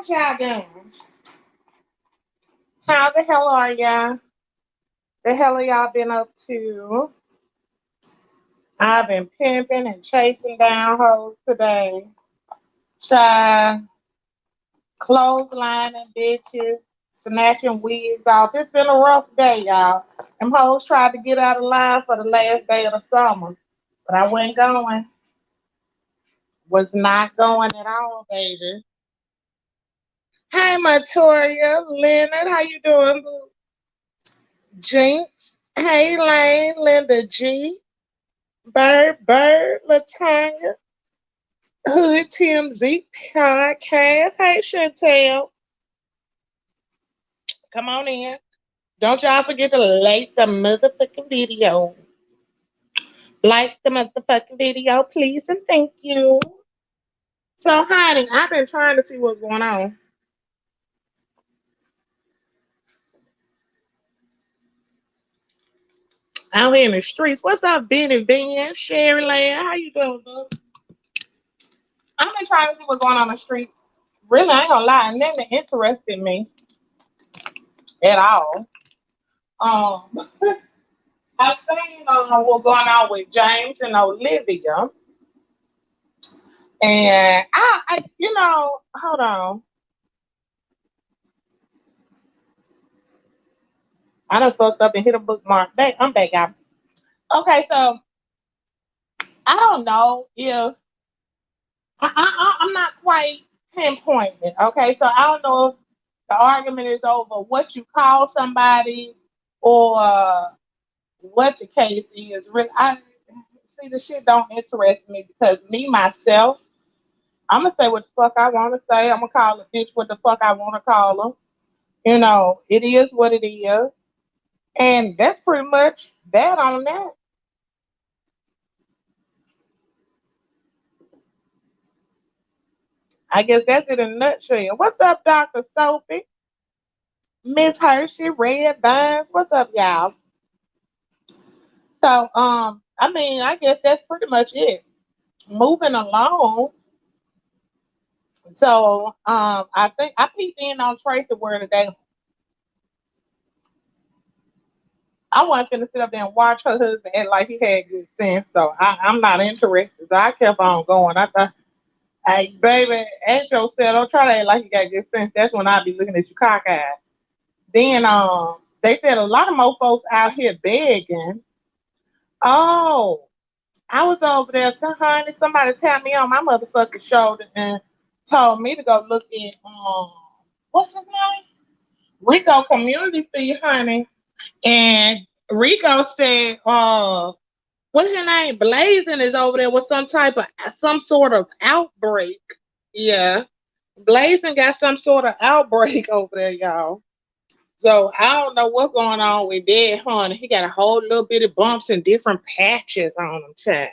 What y'all doing? How the hell are y'all? The hell have y'all been up to? I've been pimping and chasing down hoes today. Child, clotheslining bitches, snatching wigs off. It's been a rough day, y'all. Them hoes tried to get out of line for the last day of the summer, but I wasn't going. Was not going at all, baby. Hey, Matoria, Leonard, how you doing, boo? Jinx. Hey, Lane, Linda G. Bird, Latanya, Hood TMZ Podcast. Hey, Chantel, come on in. Don't y'all forget to like the motherfucking video. Like the motherfucking video, please, and thank you. So, honey, I've been trying to see what's going on out here in the streets. What's up, Benny Van, Sherry Land? How you doing, boo? I've been trying to see what's going on in the street. Really, I ain't gonna lie, nothing interested me at all. Um, I seen what's going on with James and Olivia, and hold on, I done fucked up and hit a bookmark. I'm back out. Okay, so I don't know if I'm not quite pinpointing. Okay, so I don't know if the argument is over what you call somebody or what the case is. Really, I see the shit don't interest me because me myself. I'm gonna say what the fuck I want to say. I'm gonna call a bitch what the fuck I want to call her. It is what it is, and that's pretty much that on that. I guess that's it in a nutshell. What's up, Doctor Sophie, Miss Hershey, Red Vines? What's up, y'all? So, I mean, I guess that's pretty much it. Moving along. So, I think I peeked in on Tracy word today. I wasn't gonna sit up there and watch her husband act like he had good sense, so I'm not interested. So I kept on going. I thought, hey, baby, Angel said, don't try to act like you got good sense. That's when I be looking at you cockeyed. Then they said a lot of more folks out here begging. Oh, I was over there, so honey, somebody tapped me on my motherfucking shoulder and told me to go look at what's his name? Rico Community Feed, honey. And Rico said, what's your name? Blazing is over there with some sort of outbreak. Yeah. Blazing got some sort of outbreak over there, y'all. So I don't know what's going on with that, honey. He got a whole little bit of bumps and different patches on him, child.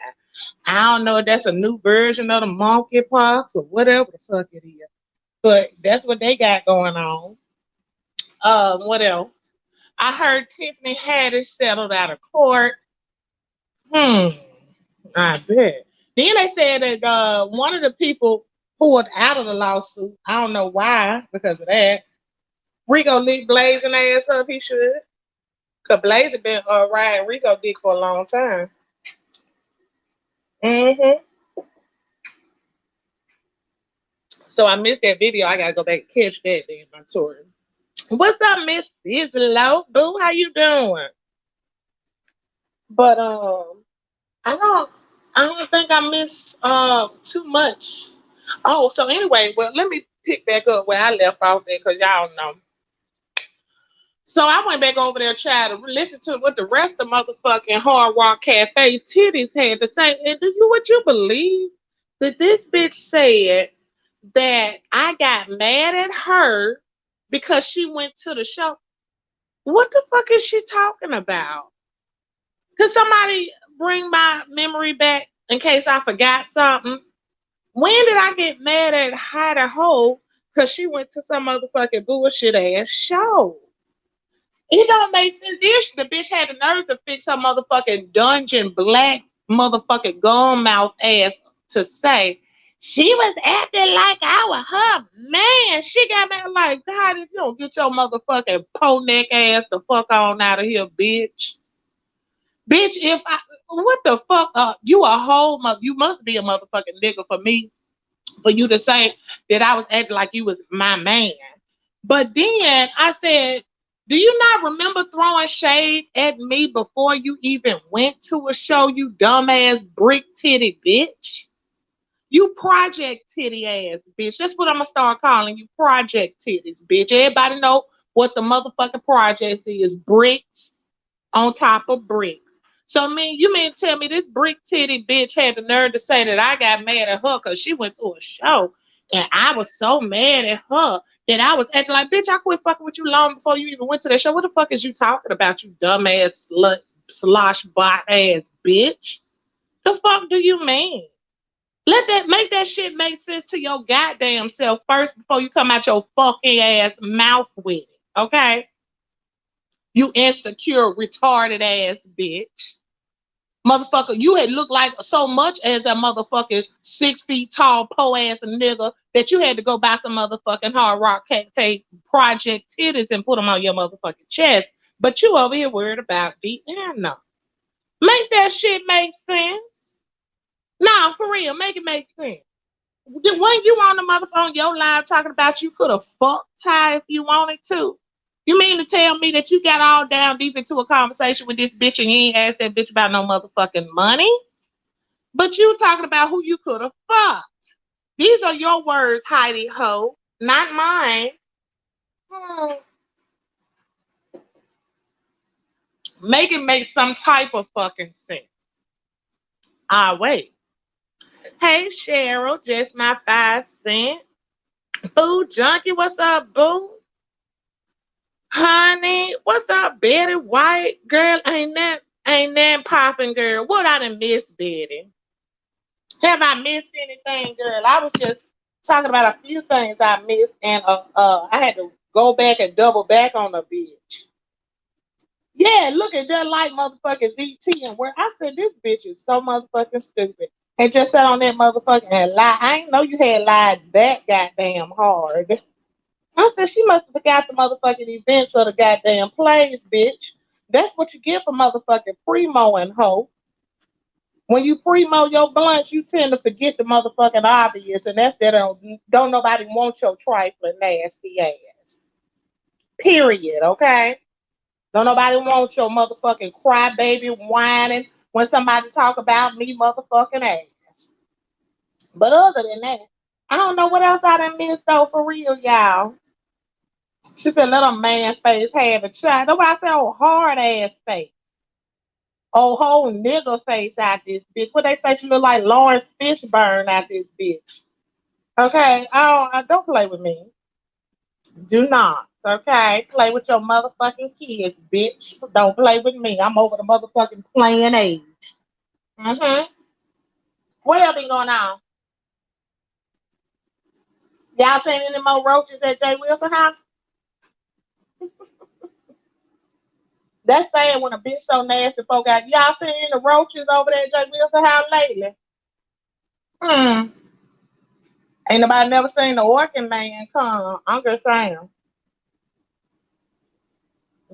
I don't know if that's a new version of the monkeypox or whatever the fuck it is. But that's what they got going on. What else? I heard Tiffany Haddish settled out of court. Hmm. I bet. Then they said that one of the people who was out of the lawsuit, I don't know why, because of that, Rico licked Blazing ass up, he should. Because Blazing been riding Rico dick for a long time. Hmm. So I missed that video. I gotta go back and catch that then, my tour. What's up, Miss Islo? Boo, how you doing? But I don't think I missed too much. Oh, so anyway, well, let me pick back up where I left off there because y'all know. So I went back over there trying to listen to what the rest of motherfucking Hard Rock Cafe titties had to say. And would you believe that this bitch said that I got mad at her because she went to the show? What the fuck is she talking about? Could somebody bring my memory back in case I forgot something? When did I get mad at Hyder Ho because she went to some motherfucking bullshit ass show? It don't make sense. This the bitch had the nerves to fix her motherfucking dungeon black motherfucking gum mouth ass to say She was acting like I was her man. She got me like, God, if you don't get your motherfucking po neck ass the fuck on out of here, bitch. Bitch, if I, what the fuck, you a whole mother, you must be a motherfucking nigga for me, for you to say that I was acting like you was my man. But then I said, do you not remember throwing shade at me before you even went to a show, you dumbass brick titty bitch? You project titty ass bitch. That's what I'm gonna start calling you, project titties, bitch. Everybody know what the motherfucking projects is. Bricks on top of bricks. So you mean to tell me this brick titty bitch had the nerve to say that I got mad at her because she went to a show and I was so mad at her that I was acting like, bitch, I quit fucking with you long before you even went to that show. What the fuck is you talking about, you dumbass slut slosh bot ass bitch? The fuck do you mean? Let that make that shit make sense to your goddamn self first before you come out your fucking ass mouth with it. Okay? You insecure, retarded ass bitch. Motherfucker, you had looked like so much as a motherfucking 6 feet tall po ass nigga that you had to go buy some motherfucking hard rock cafe project titties and put them on your motherfucking chest. But you over here worried about beating them. No. Make that shit make sense. Nah, for real, make it make sense. When you on the motherphone, your live talking about you could have fucked Ty if you wanted to. You mean to tell me that you got all down deep into a conversation with this bitch and you ain't asked that bitch about no motherfucking money? But you talking about who you could have fucked. These are your words, Heidi Ho, not mine. Hmm. Make it make some type of fucking sense. Wait. Hey, Cheryl, just my 5 cents. Boo Junkie, what's up, boo? Honey, what's up, Betty White? Girl, ain't that popping, girl. What I done miss, Betty? Have I missed anything, girl? I was just talking about a few things I missed, and I had to go back and double back on the bitch. Yeah, looking just like motherfucking DT, and where I said this bitch is so motherfucking stupid. And just sat on that motherfucking and lie. I ain't know you had lied that goddamn hard. I said she must have forgot the motherfucking events of the goddamn plays, bitch. That's what you get for motherfucking primo and hoe. When you primo your blunts, you tend to forget the motherfucking obvious, and that's that don't nobody want your trifling nasty ass. Period. Okay. Don't nobody want your motherfucking crybaby whining when somebody talk about me motherfucking ass. But other than that, I don't know what else I done missed though for real, y'all. She said, let a man face have a child. Nobody said, oh, hard ass face. Oh, whole nigga face out this bitch. What they say, she look like Lawrence Fishburne out this bitch. Okay? Don't play with me. Do not. Okay? Play with your motherfucking kids, bitch. Don't play with me. I'm over the motherfucking playing age. Mm-hmm. What else been going on? Y'all seen any more roaches at Jay Wilson house? That's saying when a bitch so nasty folk out. Y'all seen the roaches over there at Jay Wilson house lately? Hmm. Ain't nobody never seen the Orkin man come. I'm just saying.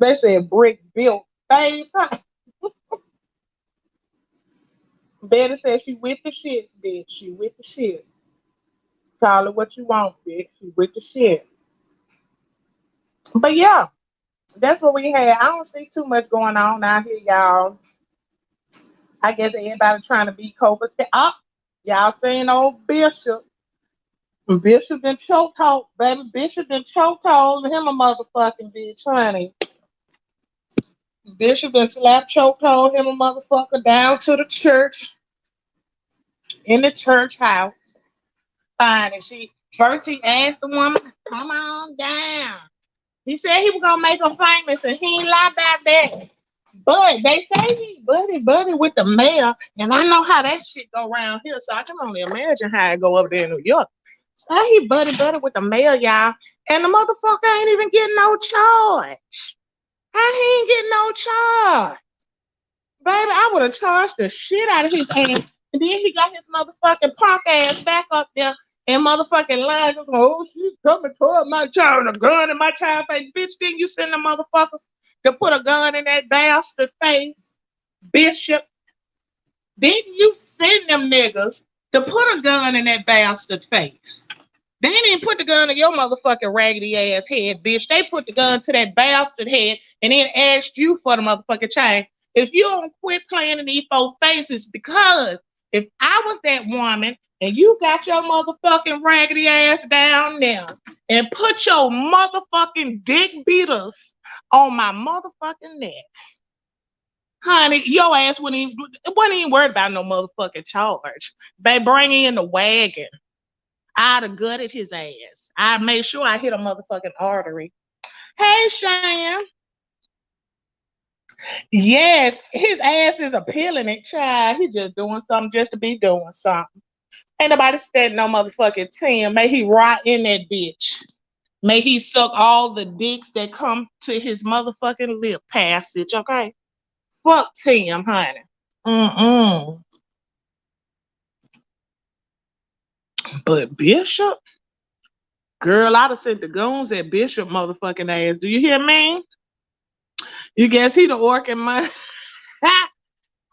They said brick built face. Huh? Betty said she with the shit, bitch. She with the shit. Call it what you want, bitch. She with the shit. But yeah, that's what we had. I don't see too much going on out here, y'all. I guess everybody trying to be Cobra State. Y'all seen old Bishop. Bishop been choked hold, baby. Bishop been choked hold him a motherfucking bitch, honey. Bishop been slap choked hold him a motherfucker down to the church in the church house. Fine. And he asked the woman, come on down. He said he was gonna make her famous and he ain't lie about that. But they say he buddy with the mayor, and I know how that shit go around here, so I can only imagine how it go up there in New York. So he buddy with the mayor, y'all, and the motherfucker ain't even getting no charge. How he ain't getting no charge? Baby, I would have charged the shit out of his ass. And then he got his motherfucking punk ass back up there and motherfucking lying. Oh, she's coming toward my child and a gun in my child face. Bitch, didn't you send the motherfuckers to put a gun in that bastard face? Bishop, didn't you send them niggas to put a gun in that bastard face? They didn't put the gun in your motherfucking raggedy ass head, bitch. They put the gun to that bastard head and then asked you for the motherfucking chain. If you don't quit playing in these four faces, because if I was that woman and you got your motherfucking raggedy ass down there and put your motherfucking dick beaters on my motherfucking neck, honey, your ass wasn't even worried about no motherfucking charge. They bring in the wagon. I'd have gutted his ass. I made sure I hit a motherfucking artery. Hey, Shan. Yes, his ass is appealing it, child. He just doing something just to be doing something. Ain't nobody standing no motherfucking Tim. May he rot in that bitch. May he suck all the dicks that come to his motherfucking lip passage, okay? Fuck Tim, honey. Mm-mm. But Bishop? Girl, I'd have sent the goons at Bishop motherfucking ass. Do you hear me? You guess he the orc in my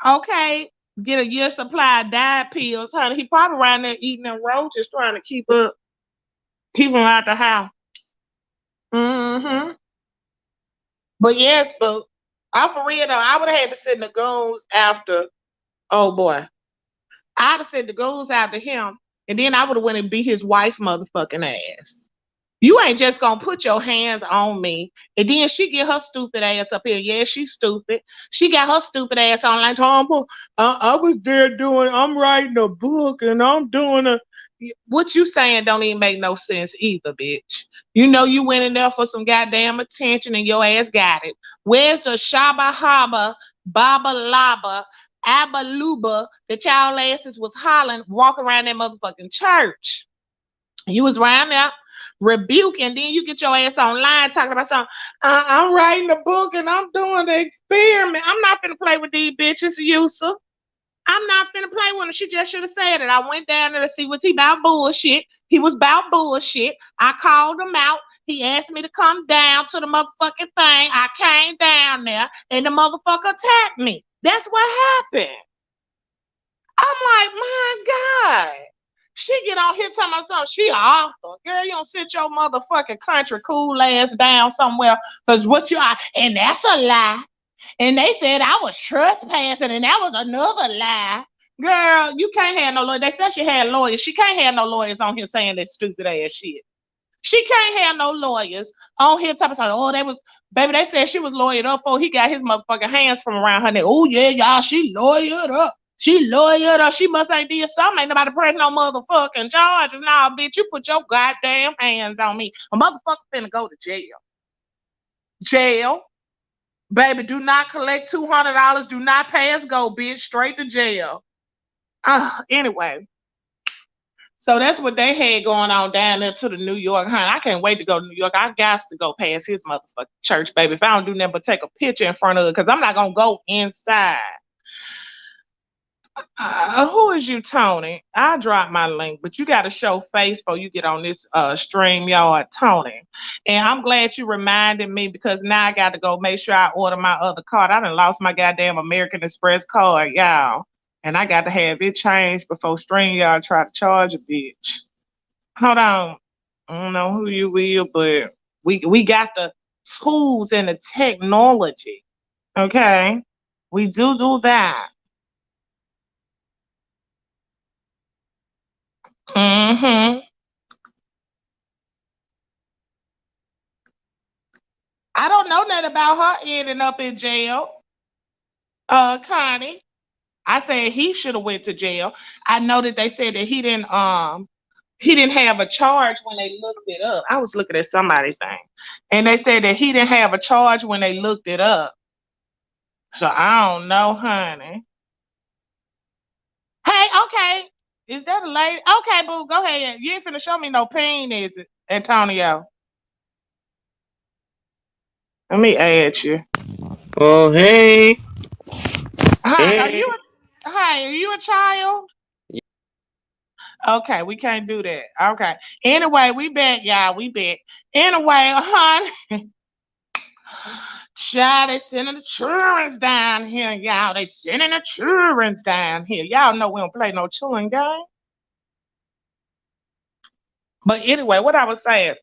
okay. Get a year supply of diet pills, honey. He probably around there eating them roaches trying to keep him out the house. Mm-hmm. But yes, but I'm for real though. I would have had to send the goons after, oh boy. I'd have sent the goons after him, and then I would have went and beat his wife motherfucking ass. You ain't just gonna put your hands on me. And then she get her stupid ass up here. Yeah, she's stupid. She got her stupid ass on like, Tom, I was there I'm writing a book and I'm doing a. What you saying don't even make no sense either, bitch. You know you went in there for some goddamn attention and your ass got it. Where's the Shaba Haba, Baba Laba, Abaluba that y'all asses was hollering, walking around that motherfucking church? You was around there rebuke, and then you get your ass online talking about something. I'm writing a book and I'm doing the experiment. I'm not finna play with these bitches, Yusa. I'm not finna play with him. She just should have said it. I went down there to see was he about bullshit. He was about bullshit. I called him out. He asked me to come down to the motherfucking thing. I came down there and the motherfucker attacked me. That's what happened. I'm like, my God. She get on here talking about something. She an author. Girl, you don't sit your motherfucking country cool ass down somewhere. Because what you are, and that's a lie. And they said I was trespassing, and that was another lie. Girl, you can't have no lawyers. They said she had lawyers. She can't have no lawyers on here saying that stupid ass shit. She can't have no lawyers on here talking about, oh, they was, baby, they said she was lawyered up before he got his motherfucking hands from around her neck. Oh, yeah, y'all, she lawyered up. She lawyered up. She must ain't did something. Ain't nobody pressing no motherfucking charges. Nah, bitch, you put your goddamn hands on me. A motherfucker finna go to jail. Jail. Baby, do not collect $200. Do not pay us go, bitch. Straight to jail. Anyway. So that's what they had going on down there to the New York, honey. I can't wait to go to New York. I got to go past his motherfucking church, baby. If I don't do nothing but take a picture in front of it, because I'm not going to go inside. Who is you, Tony? I dropped my link, but you got to show face before you get on this StreamYard, Tony. And I'm glad you reminded me because now I got to go make sure I order my other card. I done lost my goddamn American Express card, y'all. And I got to have it changed before StreamYard try to charge a bitch. Hold on. I don't know who you will, but we got the tools and the technology. Okay? We do that. Mm-hmm. I don't know nothing about her ending up in jail. Connie. I said he should have went to jail. I know that they said that he didn't have a charge when they looked it up. I was looking at somebody's thing. And they said that he didn't have a charge when they looked it up. So I don't know, honey. Hey, okay. Is that a lady? Okay, boo, go ahead. You ain't finna show me no pain, is it, Antonio? Let me add you. Oh, hey. Hi, Hey. Hey, are you a child? Okay, we can't do that. Okay. Anyway, we bet, y'all. We bet. Anyway, honey, child, they sending the childrens down here, y'all. They sending the childrens down here. Y'all know we don't play no children game. But anyway, what I was saying.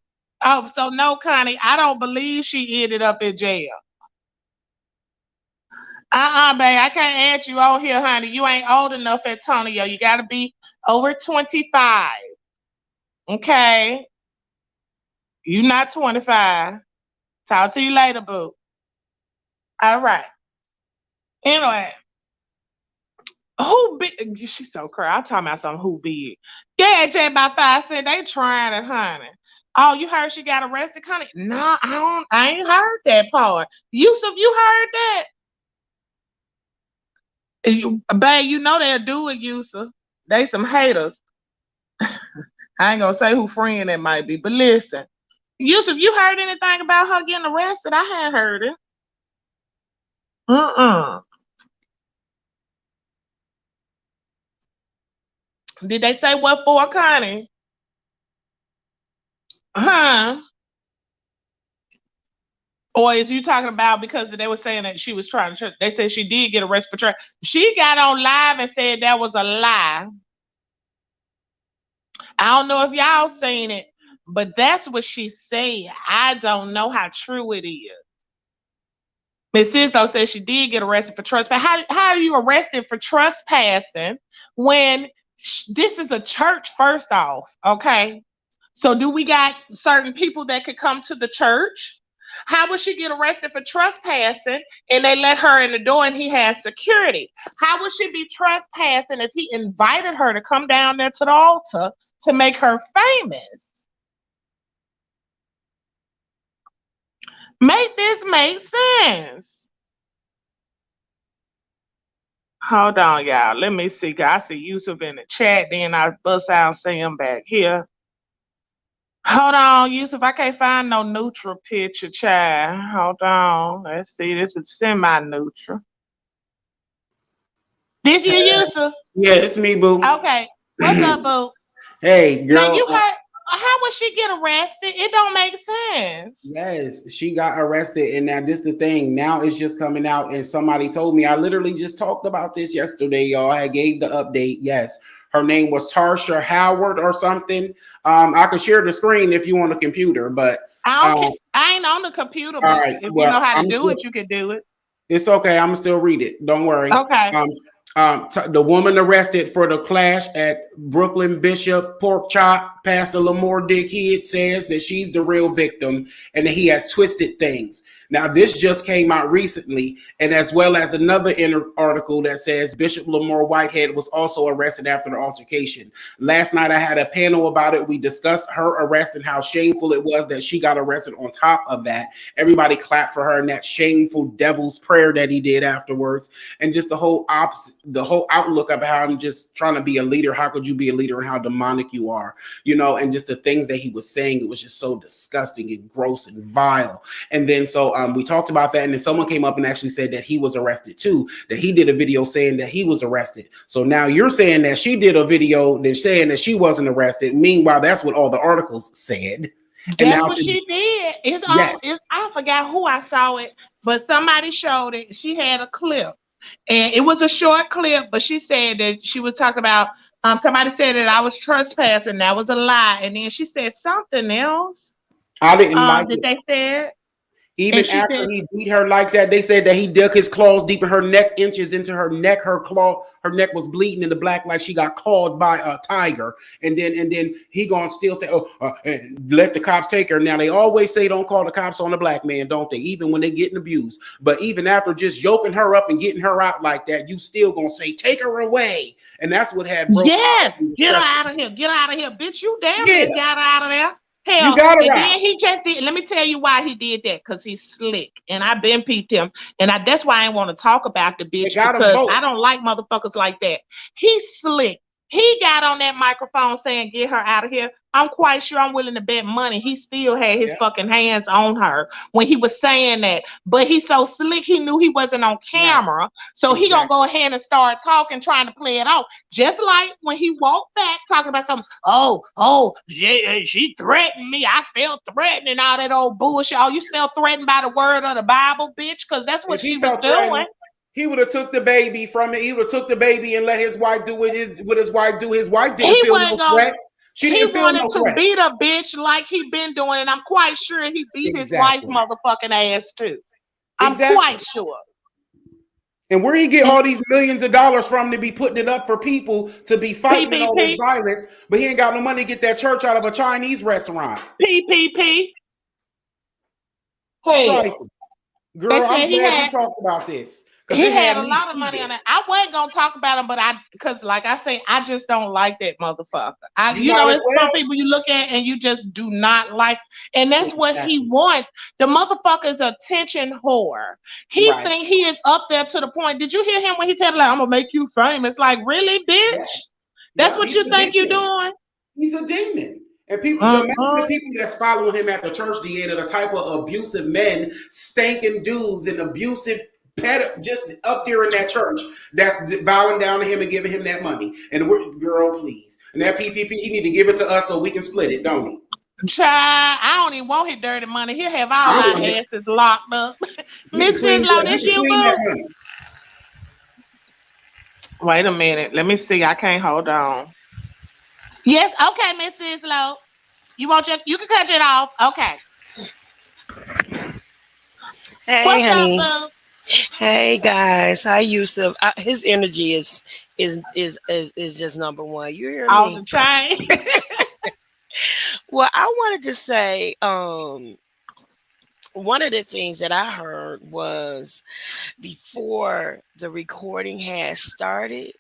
Oh, so no, Connie, I don't believe she ended up in jail. Babe, I can't add you on here, honey. You ain't old enough, Antonio. You gotta be over 25. Okay. You not 25. Talk to you later, boo. All right. Anyway, who big? She's so crazy. I'm talking about something who big. Yeah, J about 5 cents. They trying it, honey. Oh, you heard she got arrested, Connie? No, I don't. I ain't heard that part. Yusuf, you heard that? Babe, you know they'll do it, Yusuf. They some haters. I ain't gonna say who friend it might be, but listen, Yusuf, you heard anything about her getting arrested? I hadn't heard it. Uh-uh. Did they say what for, Connie? Huh? Or is you talking about because they were saying that she was trying to? They said she did get arrested for trying. She got on live and said that was a lie. I don't know if y'all seen it, but that's what she said. I don't know how true it is. Miss Cisco says she did get arrested for trespassing. How are you arrested for trespassing when this is a church, first off? Okay. So do we got certain people that could come to the church? How would she get arrested for trespassing and they let her in the door and he had security? How would she be trespassing if he invited her to come down there to the altar to make her famous? Make this make sense. Hold on, y'all. Let me see. I see Yusuf in the chat. Then I bust out and see him back here. Hold on, Yusuf. I can't find no neutral picture, child. Hold on. Let's see. This is semi-neutral. This you, Yusuf? Yeah, it's me, boo. Okay. What's up, boo? Hey, Now girl. you heard. How would she get arrested? It don't make sense. Yes, she got arrested, and now this the thing. Now it's just coming out, and somebody told me. I literally just talked about this yesterday, y'all. I gave the update. Yes, her name was Tasha Howard or something. I could share the screen if you want a computer, but I don't. I ain't on the computer, all but right. if you Well, know how to I'm do still. it, you can do it. It's okay. I'm gonna still read it. Don't worry. Okay. The woman arrested for the clash at Brooklyn Bishop Pork Chop, Pastor Lamore Dickhead says that she's the real victim and that he has twisted things. Now, this just came out recently, and as well as another article that says Bishop Lamore Whitehead was also arrested after the altercation. Last night, I had a panel about it. We discussed her arrest and how shameful it was that she got arrested on top of that. Everybody clapped for her and that shameful devil's prayer that he did afterwards, and just the whole opposite, the whole outlook of how I'm just trying to be a leader. How could you be a leader and how demonic you are, you know, and just the things that he was saying, it was just so disgusting and gross and vile. And then so we talked about that, and then someone came up and actually said that he was arrested too, that he did a video saying that he was arrested. So now you're saying that she did a video then saying that she wasn't arrested. Meanwhile, that's what all the articles said. And That's now what she did. It's on. yes, I forgot who I saw it, but somebody showed it. She had a clip, and it was a short clip. But she said that she was talking about. Somebody said that I was trespassing. That was a lie, and then she said something else. I didn't like That it. they said, and Even she after said, he beat her like that, they said that he dug his claws deep in her neck, inches into her neck. Her neck was bleeding in the black like she got clawed by a tiger. And then he gonna still say, let the cops take her. Now they always say don't call the cops on the black man, don't they? Even when they getting abused. But even after just yoking her up and getting her out like that, you still gonna say take her away. And that's what had broke. "Yes, get her out of here, get her out of here, bitch! You damn Yeah, near got her out of there." you Hell, got her and out. then he just did. Let me tell you why he did that. Cause he's slick, and I've been peeped him, and that's why I ain't want to talk about the They bitch got them because both. I don't like motherfuckers like that. He's slick. He got on that microphone saying, "Get her out of here," I'm quite sure I'm willing to bet money he still had his Yeah, fucking hands on her when he was saying that. But he's so slick, he knew he wasn't on right. camera. So he gonna Exactly. go ahead and start talking, trying to play it off. Just like when he walked back talking about something, yeah, she threatened me. I felt threatened and all that old bullshit. Oh, you still threatened by the word of the Bible, bitch? Because that's what If she he was felt doing. threatened, he would have took the baby from it. He would have took the baby and let his wife do what his wife do. His wife didn't He feel wasn't no gonna threat. She he didn't feel wanted no to threat. beat a bitch like he been doing, and I'm quite sure he beat his wife Exactly. motherfucking ass too. I'm Exactly. quite sure. And where he get all these millions of dollars from to be putting it up for people to be fighting and all this PPP, violence, but he ain't got no money to get that church out of a Chinese restaurant. PPP. Hell, Trifling. they Girl, I'm said glad you talked about this because he it had had a me lot of money on heated. it. I wasn't gonna talk about him, but because like I say, I just don't like that motherfucker. You might as It's some well. people you look at and you just do not like, and that's what he Exactly. wants. The motherfucker's attention whore. He Right. think he is up there to the point. Did you hear him when he said like, "I'm gonna make you famous"? Like, really, Yeah. bitch? That's Yep. what He's you a think you demon. doing? He's a demon. And people, imagine the Uh-uh. people that's following him at the church, Deanna, the type of abusive men, stinking dudes, and abusive pet just up there in that church that's bowing down to him and giving him that money. And we're, girl, please. And that PPP, he need to give it to us so we can split it, don't he? Child, I don't even want his dirty money. He'll have all I our want it. asses locked up. He can Miss clean Cislo, that. He this can you, clean that boo? money. Wait a minute. Let me see. I can't hold on. Yes, okay, Miss Cislo. You can cut it off. Okay. Hey, What's up, honey. boo? Hey, guys. Hi, Yusuf. His energy is just number one. You hear Off me? the chain. Well, I wanted to say, one of the things that I heard was before the recording had started,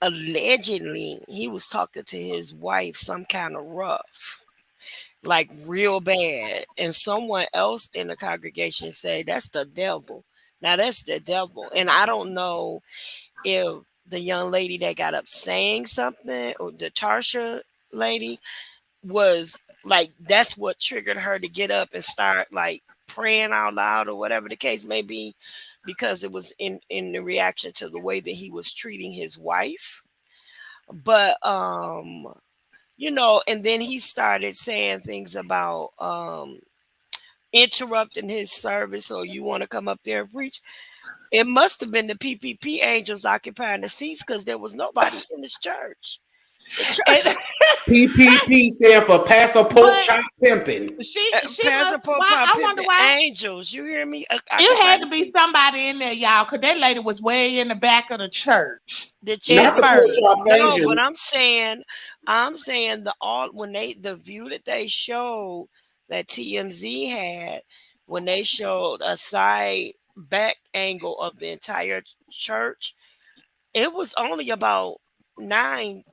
allegedly he was talking to his wife some kind of rough, like real bad, and someone else in the congregation said that's the devil. Now that's the devil, and I don't know if the young lady that got up saying something, or the Tarsha lady, was like that's what triggered her to get up and start like praying out loud or whatever the case may be, because it was in the reaction to the way that he was treating his wife. But and then he started saying things about interrupting his service, or you want to come up there and preach. It must have been the PPP angels occupying the seats, because there was nobody in this church. The church, And- PPP stand for Paso Pork but Chop Pimping. she must. Pastor Paul Why? Pop I wonder Pimpin, why. angels. You hear me? It Occupy had the to be seat. somebody in there, y'all, because that lady was way in the back of the church The at Not the church. Pork first. Chops No, Angel. but I'm saying the all when the view that they showed that TMZ had, when they showed a side back angle of the entire church, it was only about 9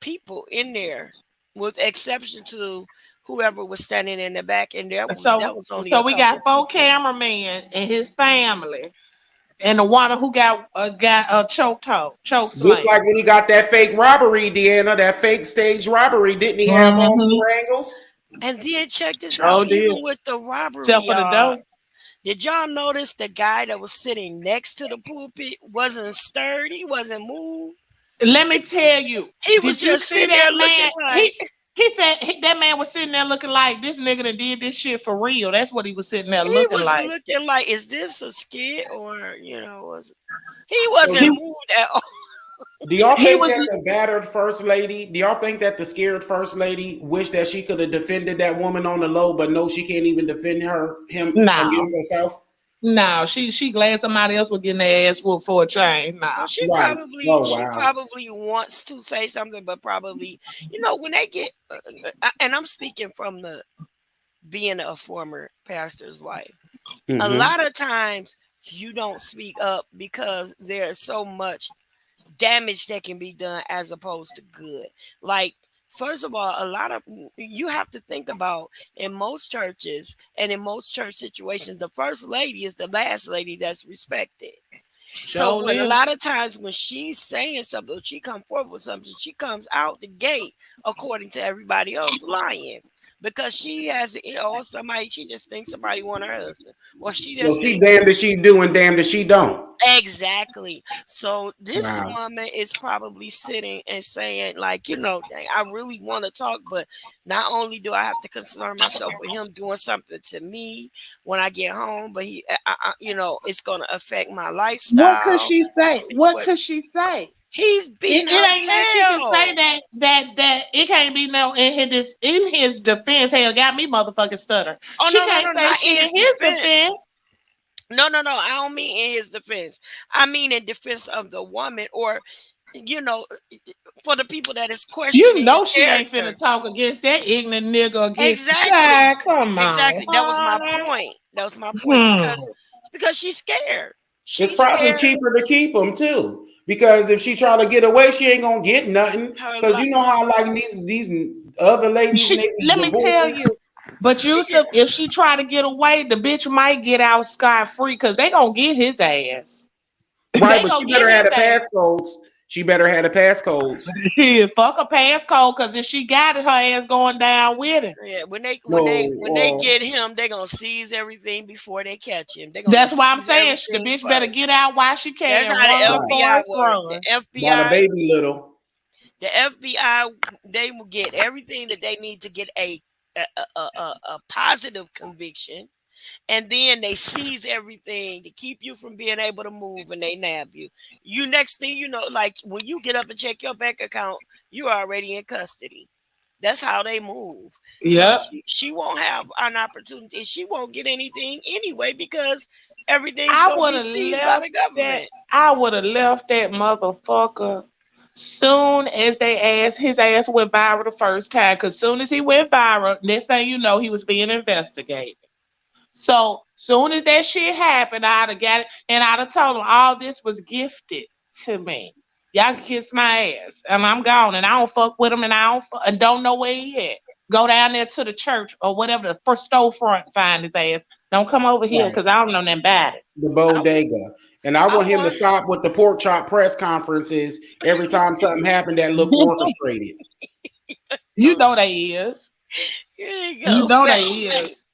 people in there, with exception to whoever was standing in the back, and that So, was only so a we couple got of four people. cameramen and his family, and the one who got a choke Just slam. like when he got that fake robbery, Deanna, that fake stage robbery, didn't he have all Mm-hmm. 4 angles? And then check this Oh, out, did. even with the robbery, Except for the y'all. dough. Did y'all notice the guy that was sitting next to the pulpit wasn't stirred? He wasn't moved. Let me tell you. He was Did you just see sitting there that looking man? like, He said that man was sitting there looking like this nigga that did this shit for real. That's what he was sitting there he looking was like. looking like, is this a skit, or was he So wasn't He moved at all. do y'all he think was that the battered first lady, do y'all think that the scared first lady wished that she could have defended that woman on the low, but no, she can't even defend him no, against herself? no. She glad somebody else was getting their ass whooped for a change. Well, No. she Right. probably Oh she wow. probably wants to say something, but probably, when they get, and I'm speaking from the being a former pastor's wife. A Mm-hmm. lot of times you don't speak up because there's so much damage that can be done as opposed to good. Like, first of all, a lot of you have to think about, in most churches and in most church situations, the first lady is the last lady that's respected. So Sure when a live. lot of times when she's saying something, or she come forward with something, she comes out the gate according to everybody else lying. Because she has, or somebody, she just thinks somebody want her husband, or she So just she thinks damned if she do and damned if she don't. exactly. So this Wow. woman is probably sitting and saying, like, dang, I really want to talk, but not only do I have to concern myself with him doing something to me when I get home, but it's going to affect my What could lifestyle. she say? What What could she say? he's beating It her ain't nothing she can say tail. that it can't be no in his defense. Hell, got me motherfucking stutter. Oh She no, no, can't no, say not in shit in his his defense. defense. No, no, no. I don't mean in his defense. I mean in defense of the woman, or you know, for the people that is You questioning his know she ain't finna character. talk against that ignorant nigga against Exactly. God. Come on, Exactly. That was my honey. point. That was my point Hmm. because she's scared. It's She's probably scared. cheaper to keep them too, because if she try to get away, she ain't gonna get nothing. Her Because you know how like these other ladies and She they be let me tell divorcing, you. But Yusuf, if she try to get away, the bitch might get out scot free because they gonna get his ass. right? They But she gonna get better have his the ass. passcodes. She better have the passcodes. Shit, fuck a passcode, cause if she got it, her ass going down with it. Yeah, when they when they when they No, get him, they're gonna seize everything before they catch him. They're gonna That's why I'm seize saying the everything bitch better first. get out while she That's can. how the Run, right. FBI Forrest, work. run. By the baby little, The FBI, they will get everything that they need to get a positive conviction, and then they seize everything to keep you from being able to move, and they nab you. You next thing you know, like when you get up and check your bank account, you're already in custody. That's how they move. So Yep. she won't have an opportunity. She won't get anything anyway because everything's I gonna would be have seized by left the that. government. I would have left that motherfucker soon as his ass went viral the first time. Cause soon as he went viral, next thing you know, he was being investigated. So soon as that shit happened, I'd have got it and I'd have told him all this was gifted to me. Y'all can kiss my ass, and I'm gone, and I don't fuck with him, and and don't know where he at. Go down there to the church or whatever the first storefront, find his ass. Don't come over here right? because I don't know nothing about it. The I bodega, and I I want him to want stop with the pork chop press conferences every time something happened that looked orchestrated. You know they is. here you You go. know they is.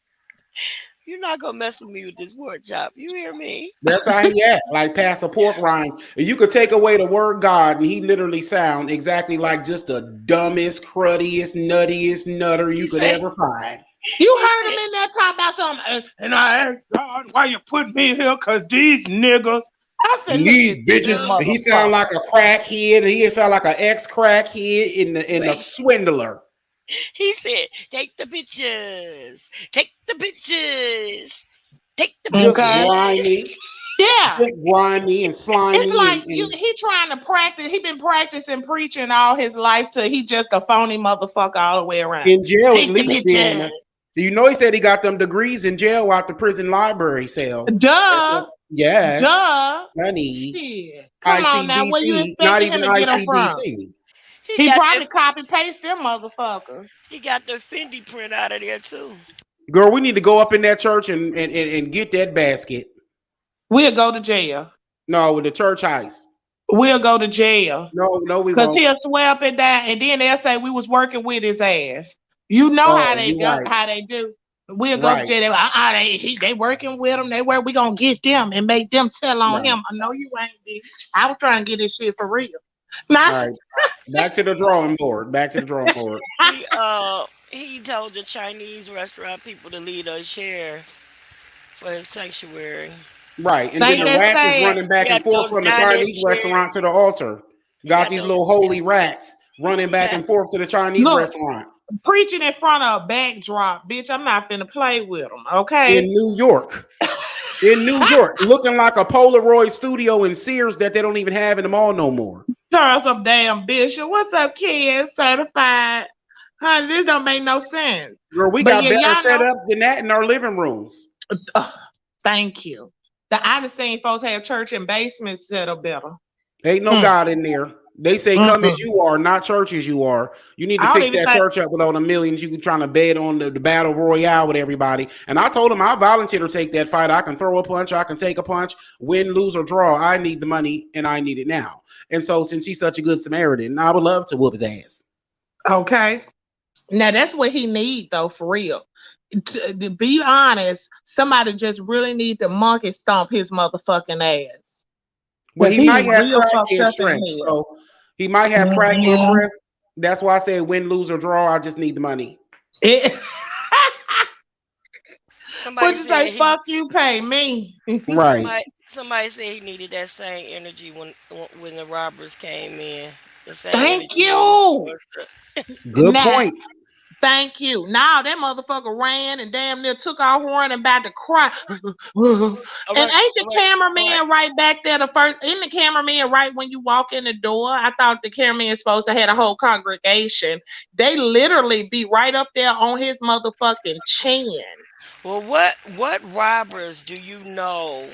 You're not gonna mess with me with this pork chop. You hear me? That's how he act, like pass a pork rind. And you could take away the word God, and he literally sound exactly like just the dumbest, cruddiest, nuttiest nutter you He could said. ever find. You He heard said. him in there talking about something, and I asked God, why you put me here? Cause these niggas. I said, And look these at this bitches, Look, and he sound motherfucker. like a crackhead, and he sound like an ex-crackhead in a wait. swindler. He said, "Take the bitches. Take the bitches. Take the Just Okay. bitches." grimy, Yeah. just grimy and It's slimy like and he trying to practice. He been practicing preaching all his life till he just a phony motherfucker all the way around. in jail at Take the least then. bitches. You know, he said he got them degrees in jail out the prison library cell. That's a Duh. yes, Duh. honey. Shit. Come on now. Where you ICDC, not expecting him even to get them from? ICDC. He He got the probably copy paste them motherfuckers. he got the Fendi print out of there too. Girl, we need to go up in that church and get that basket. We'll go to jail. No, with the church ice. We'll go to jail. No, no, we Cause won't. he'll swear up and down, and then they'll say we was working with his ass. You know how Oh, they you do. right, How they do. We'll go to right, jail. They, like, they working with him. They where we gonna get them and make them tell on right. him. I know you ain't, bitch. I was trying to get this shit for real. Nah. All right. Back to the drawing board. Back to the drawing board. He told the Chinese restaurant people to leave those chairs for his sanctuary. Right. And then Think the that's rats is sad. running back Yeah, and forth those from the dining Chinese chairs. restaurant to the altar. He Got got these those. little holy rats running He back got and forth to the Chinese Look, restaurant preaching in front of a backdrop, bitch. I'm not finna play with them. in Okay. New York. In New York, looking like a Polaroid studio in Sears that they don't even have in the mall no more. Turn some damn bishop. What's up, kids? Certified. Honey, this don't make no sense. Girl, we But got yeah, better y'all know. setups than that in our living rooms. Ugh, thank you. I done seen folks have church in basements set up better. Ain't no Hmm. God in there. They say come as you are, not church as you are. You need to I don't fix even that think. church up with all the millions you can trying to bet on the battle royale with everybody. And I told him I volunteer to take that fight. I can throw a punch, I can take a punch, win, lose, or draw. I need the money and I need it now. And so since he's such a good Samaritan, I would love to whoop his ass. Okay. Now that's what he need though, for real. To be honest, somebody just really need to monkey stomp his motherfucking ass Well, because he he might have real fucked crackhead up in strength. the So he might have crackhead head. strength. That's why I said win, lose, or draw. I just need the money. It, what Somebody you said say? he Fuck you, pay me. Right. somebody said he needed that same energy when the robbers came in. The same Thank energy he used you. Good Now, point. thank you. Now that motherfucker ran and damn near took off running about to cry. And All right, ain't all the right, all right. cameraman right back there? The first in the cameraman right when you walk in the door. I thought the cameraman is supposed to have a whole congregation. They literally be right up there on his motherfucking chin. Well, what robbers do you know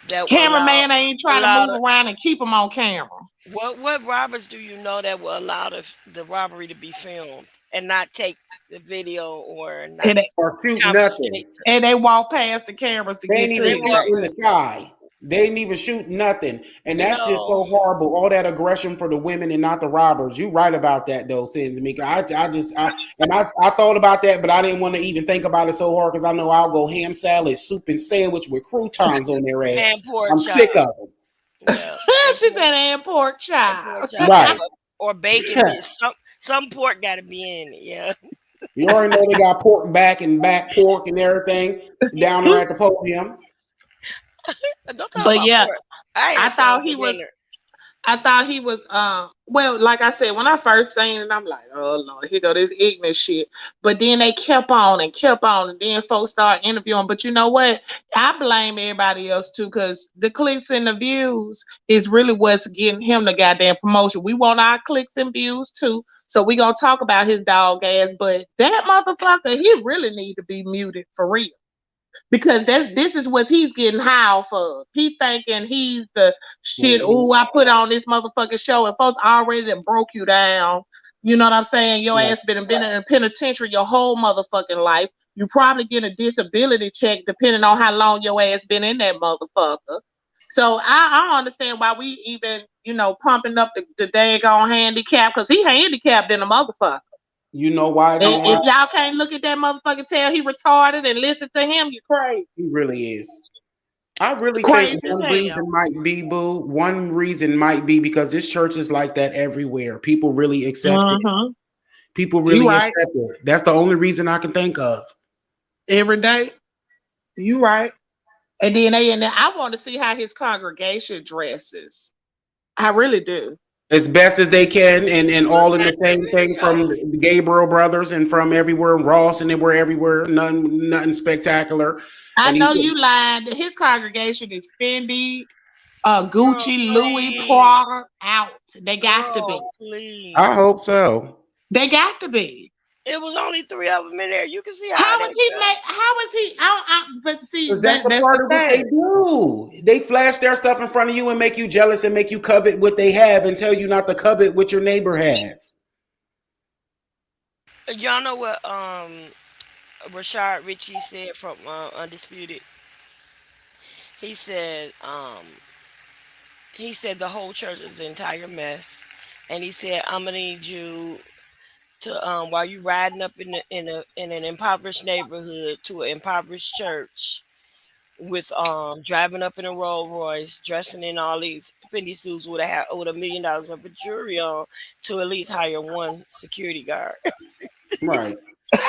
that will Cameraman ain't trying to allow move the around and keep him on camera. what robbers do you know that will allow the robbery to be filmed and not take the video or not And they, Or shoot nothing. confiscate? and they walk past the cameras to They get ain't to even They his will, shoot in face. the sky. They ain't even shoot nothing. And you that's just know. so horrible. All that aggression for the women and not the robbers. You right about that though, Sins Mika. I thought about that, but I didn't want to even think about it so hard because I know I'll go ham salad, soup, and sandwich with croutons on their And ass. pork I'm chop. sick of them. Yeah. And She said, "And pork and pork chop." chop Right. or bacon bits. Some pork got to be in it. Yeah. You already know they got pork back and back pork and everything down there at the podium. Don't talk But about yeah, pork. I I had some thought for he was dinner. I thought he was well, like I said, when I first seen it, I'm like, oh Lord, here go this ignorant shit. But then they kept on, and then folks start interviewing. But you know what? I blame everybody else too, because the clicks and the views is really what's getting him the goddamn promotion. We want our clicks and views too. So we gonna talk about his dog ass, but that motherfucker, he really need to be muted for real because this is what he's getting high for. He thinking he's the shit. Mhm. Ooh, I put on this motherfucking show, and folks already done broke you down. You know what I'm saying? Your Right. ass been in a penitentiary your whole motherfucking life. You probably get a disability check depending on how long your ass been in that motherfucker. So I don't understand why we even pumping up the daggone handicap because he handicapped in a motherfucker. You know why And then? if y'all can't look at that motherfucker, tell he retarded and listen to him, you crazy. He really is. I really think Crazy as one reason hell. might be, Boo. One reason might be because this church is like that everywhere. People really accept it. Mm-hmm. People You really right. accept it. That's the only reason I can think of. Every day. You right. And then I want to see how his congregation dresses. I really do. As best as they can, and all in the same thing from Yeah. the Gabriel brothers and from everywhere, Ross, and they were everywhere. Nothing spectacular. I And he's know you lied. His congregation is Fendi, Girl, Gucci, Louis, please. Prada out. They got to be. Girl, I please. hope so. They got to be. It was only three of them in there. You can see how How is they he dress. make? How is he? But see, Because that's a that's the part of what they thing. do. They flash their stuff in front of you and make you jealous and make you covet what they have and tell you not to covet what your neighbor has. Y'all know what Rashard Ritchie said from Undisputed? He said the whole church is an entire mess. And he said, I'm gonna need you to while you riding up in an impoverished neighborhood to an impoverished church with driving up in a Rolls Royce, dressing in all these Fendi suits with $1 million worth of jewelry on, to at least hire one security guard. Right.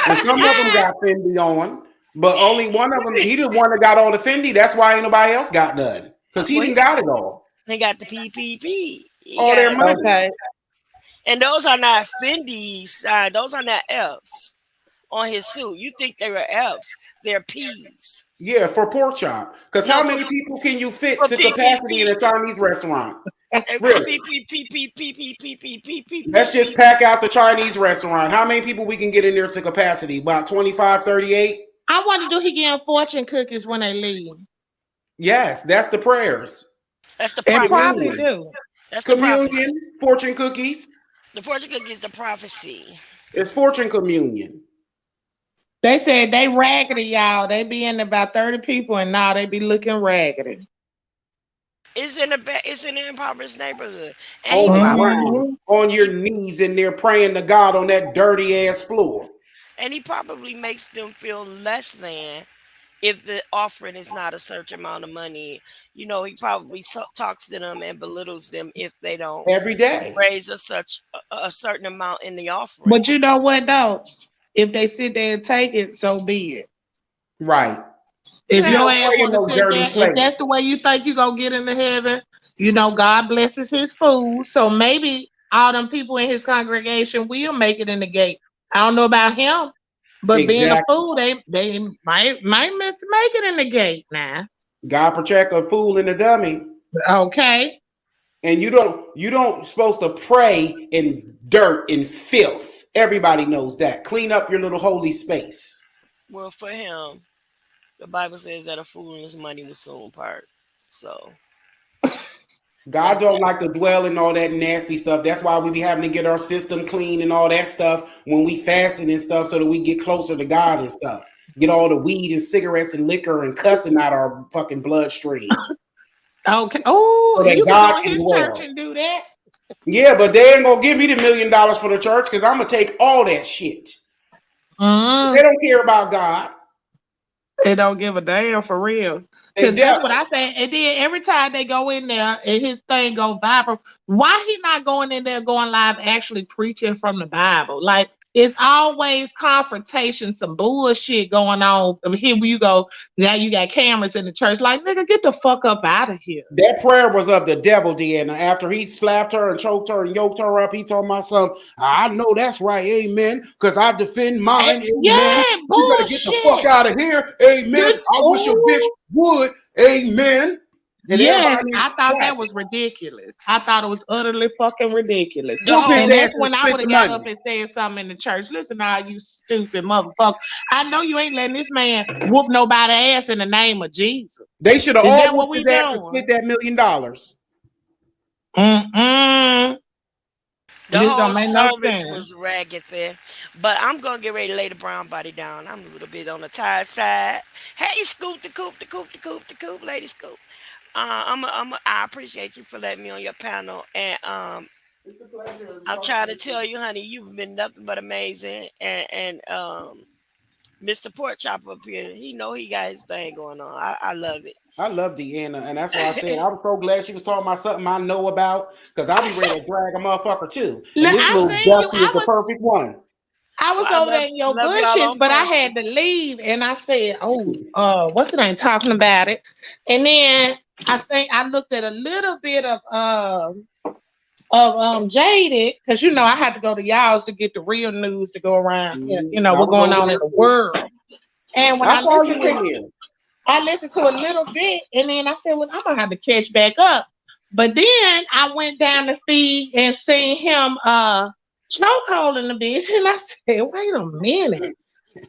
And some of them got Fendi on, but only one of them, he the one that got all the Fendi. That's why ain't nobody else got none. Because he Well, didn't got it all. he got the PPP. He All their got, money. Okay. and those are not Fendi signs. Those are not F's on his suit. You think they were F's? They're P's. Yeah, for pork chop. Because how No, many people can you fit for to capacity in PPP. a Chinese restaurant? For Really? Let's just PPP. pack out the Chinese restaurant. How many people we can get in there to capacity? About 25, 38? I wonder, do he give fortune cookies when they leave? Yes, that's the prayers. That's the It He prophecy. probably mean. do. That's the prophecy. Communion, fortune cookies. The fortune cookie is the prophecy. It's fortune communion. They said they raggedy, y'all. They be in about 30 people, and now they be looking raggedy. It's in an impoverished neighborhood, and he On the probably ground, Mhm. on your he knees in there praying to God on that dirty ass floor. and he probably makes them feel less than if the offering is not a certain amount of money. He probably talks to them and belittles them if they don't Every day. raise a certain amount in the offering. But you know what though? If they sit there and take it, so be it. Right. To If We your hell don't with ass pray them. in want to no sit dirty there, if place. that's the way you think you gonna get into heaven, God blesses his food. So maybe all them people in his congregation will make it in the gate. I don't know about him, but being a Exactly. fool, they might miss make it in the gate now. God protect a fool and a dummy. Okay. And you don't supposed to pray in dirt and filth. Everybody knows that. Clean up your little holy space. Well, for him, the Bible says that a fool and his money will soon part. So God that's don't that. like to dwell in all that nasty stuff. That's why we be having to get our system clean and all that stuff when we fasting and stuff so that we get closer to God and stuff. Get all the weed and cigarettes and liquor and cussing out our fucking bloodstreams Okay. Oh, so that you can God go in can his church dwell. and do that. Yeah, but they ain't gonna give me the $1 million for the church because I'm gonna take all that shit. They Mm. don't care about God. They don't give a damn for real. They Cause that's deaf. what I say. And then every time they go in there and his thing go viral, why he not going in there going live actually preaching from the Bible? Like it's always confrontation, some bullshit going on. I mean, here you go. Now you got cameras in the church. Like, nigga, get the fuck up out of here. That prayer was of the devil, Deanna. After he slapped her and choked her and yoked her up, he told my son, I know that's right, amen, because I defend mine, amen. Yeah, You better get the fuck bullshit. out of here, amen. You I wish a bitch oh would, amen. And yes, everybody is I thought that was clapping. ridiculous. I thought it was utterly fucking ridiculous. The Whoop his whole And that's ass and when I split would the have got money. up and said something in the church. Listen, now you stupid motherfucker. I know you ain't letting this man whoop nobody ass in the name of Jesus. They should have Is all that what whooped we his ass and split doing? that $1 million. Mm-mm. the This whole don't make no service sense. was ragged there. But I'm gonna get ready to lay the brown body down. I'm a little bit on the tired side. Hey, Scoop, the coop, lady Scoop. I appreciate you for letting me on your panel, and It's a pleasure I'm talking trying to to you. tell you, honey, you've been nothing but amazing. And Mr. Pork Chop up here, he know he got his thing going on. I love I love Deanna, and that's why I said it. I'm so glad she was talking about something I know about, because I'll be ready to drag a motherfucker too. And Look, this I little seen you. Dusty is the perfect one. I Well, was over there in your love y'all bushes, on but I purpose. had to leave, and I said, "Oh, what's the name?" Talking about it, and then I think I looked at a little bit of Jaded because I had to go to y'all's to get the real news to go around. I What's was going over on in there the too. world. And when I saw you in there. I listened to a little bit, and then I said, "Well, I'm gonna have to catch back up." But then I went down the feed and seen him chokeholding the bitch, and I said, "Wait a minute."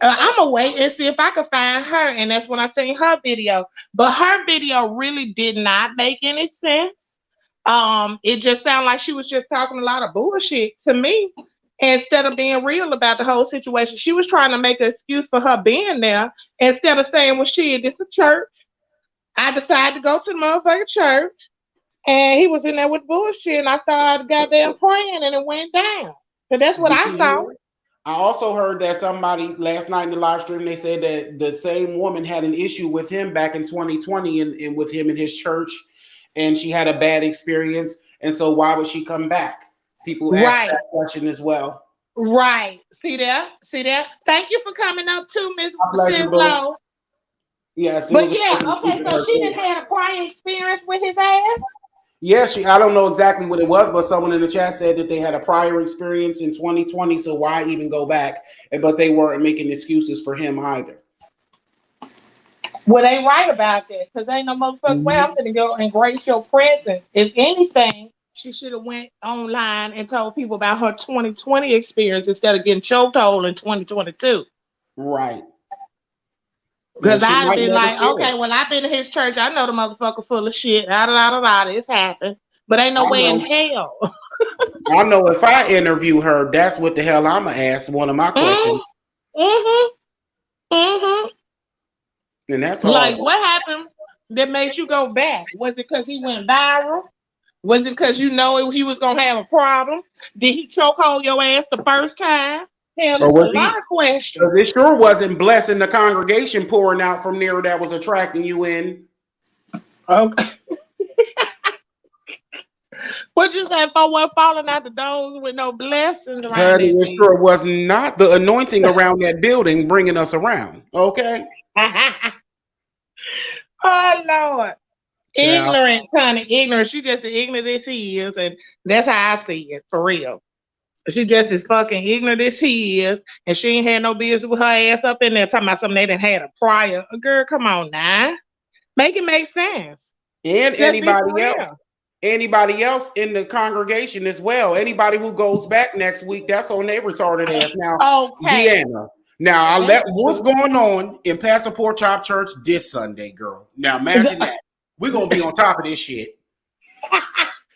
I'm gonna wait and see if I can find her, and that's when I seen her video. But her video really did not make any sense. It just sounded like she was just talking a lot of bullshit to me instead of being real about the whole situation. She was trying to make an excuse for her being there instead of saying, "Well, shit, this a church. I decided to go to the motherfucking church, and he was in there with bullshit, and I started goddamn praying, and it went down." So that's what Did I you saw. hear? I also heard that somebody last night in the live stream, they said that the same woman had an issue with him back in 2020 and with him in his church, and she had a bad experience. And so why would she come back? People ask Right. that question as well. Right. See there? See there? Thank you for coming up too, Miss My pleasure, Sis boo. Low. Yes, it But was a yeah, pleasure okay, speaking to so her she too. didn't had a prior experience with his ass? Yeah, I don't know exactly what it was, but someone in the chat said that they had a prior experience in 2020, so why even go back? But they weren't making excuses for him either. Well, they right about that, because ain't no motherfucking way I'm Mhm. gonna go and grace your presence. If anything, she should have went online and told people about her 2020 experience instead of getting choked whole in 2022. Right. Because And she I'd have might been never like, share okay, it. well, I've been to his church. I know the motherfucker full of shit. Da da da da da. This happened. but ain't no I way in know. hell. I know if I interview her, that's what the hell I'ma ask. One of my Mm-hmm. questions, Mm-hmm. Mm-hmm. and that's Like, horrible. what happened that made you go back? Was it because he went viral? Was it because you know he was gonna have a problem? Did he choke hold your ass the first time? Hell, Or it's a was lot he? of questions. 'Cause it sure wasn't blessing the congregation pouring out from there that was attracting you in. Okay. What you say for what falling out the doors with no blessings around Honey, that it sure was not the anointing around that building bringing us around. Okay, bitch? Oh Lord. child. Ignorant, kind of ignorant. She just as ignorant as he is, and that's how I see it for real. She just as fucking ignorant as he is, and she ain't had no business with her ass up in there talking about something they done had a prior. Girl, come on now. Make it make sense. And Just be for real. anybody else in the congregation as well. Anybody who goes back next week, that's on their retarded ass. Now, Okay. Deanna. Now I That's let what's true. going on in Passport Chop Church this Sunday, girl. Now imagine that. We're gonna be on top of this shit.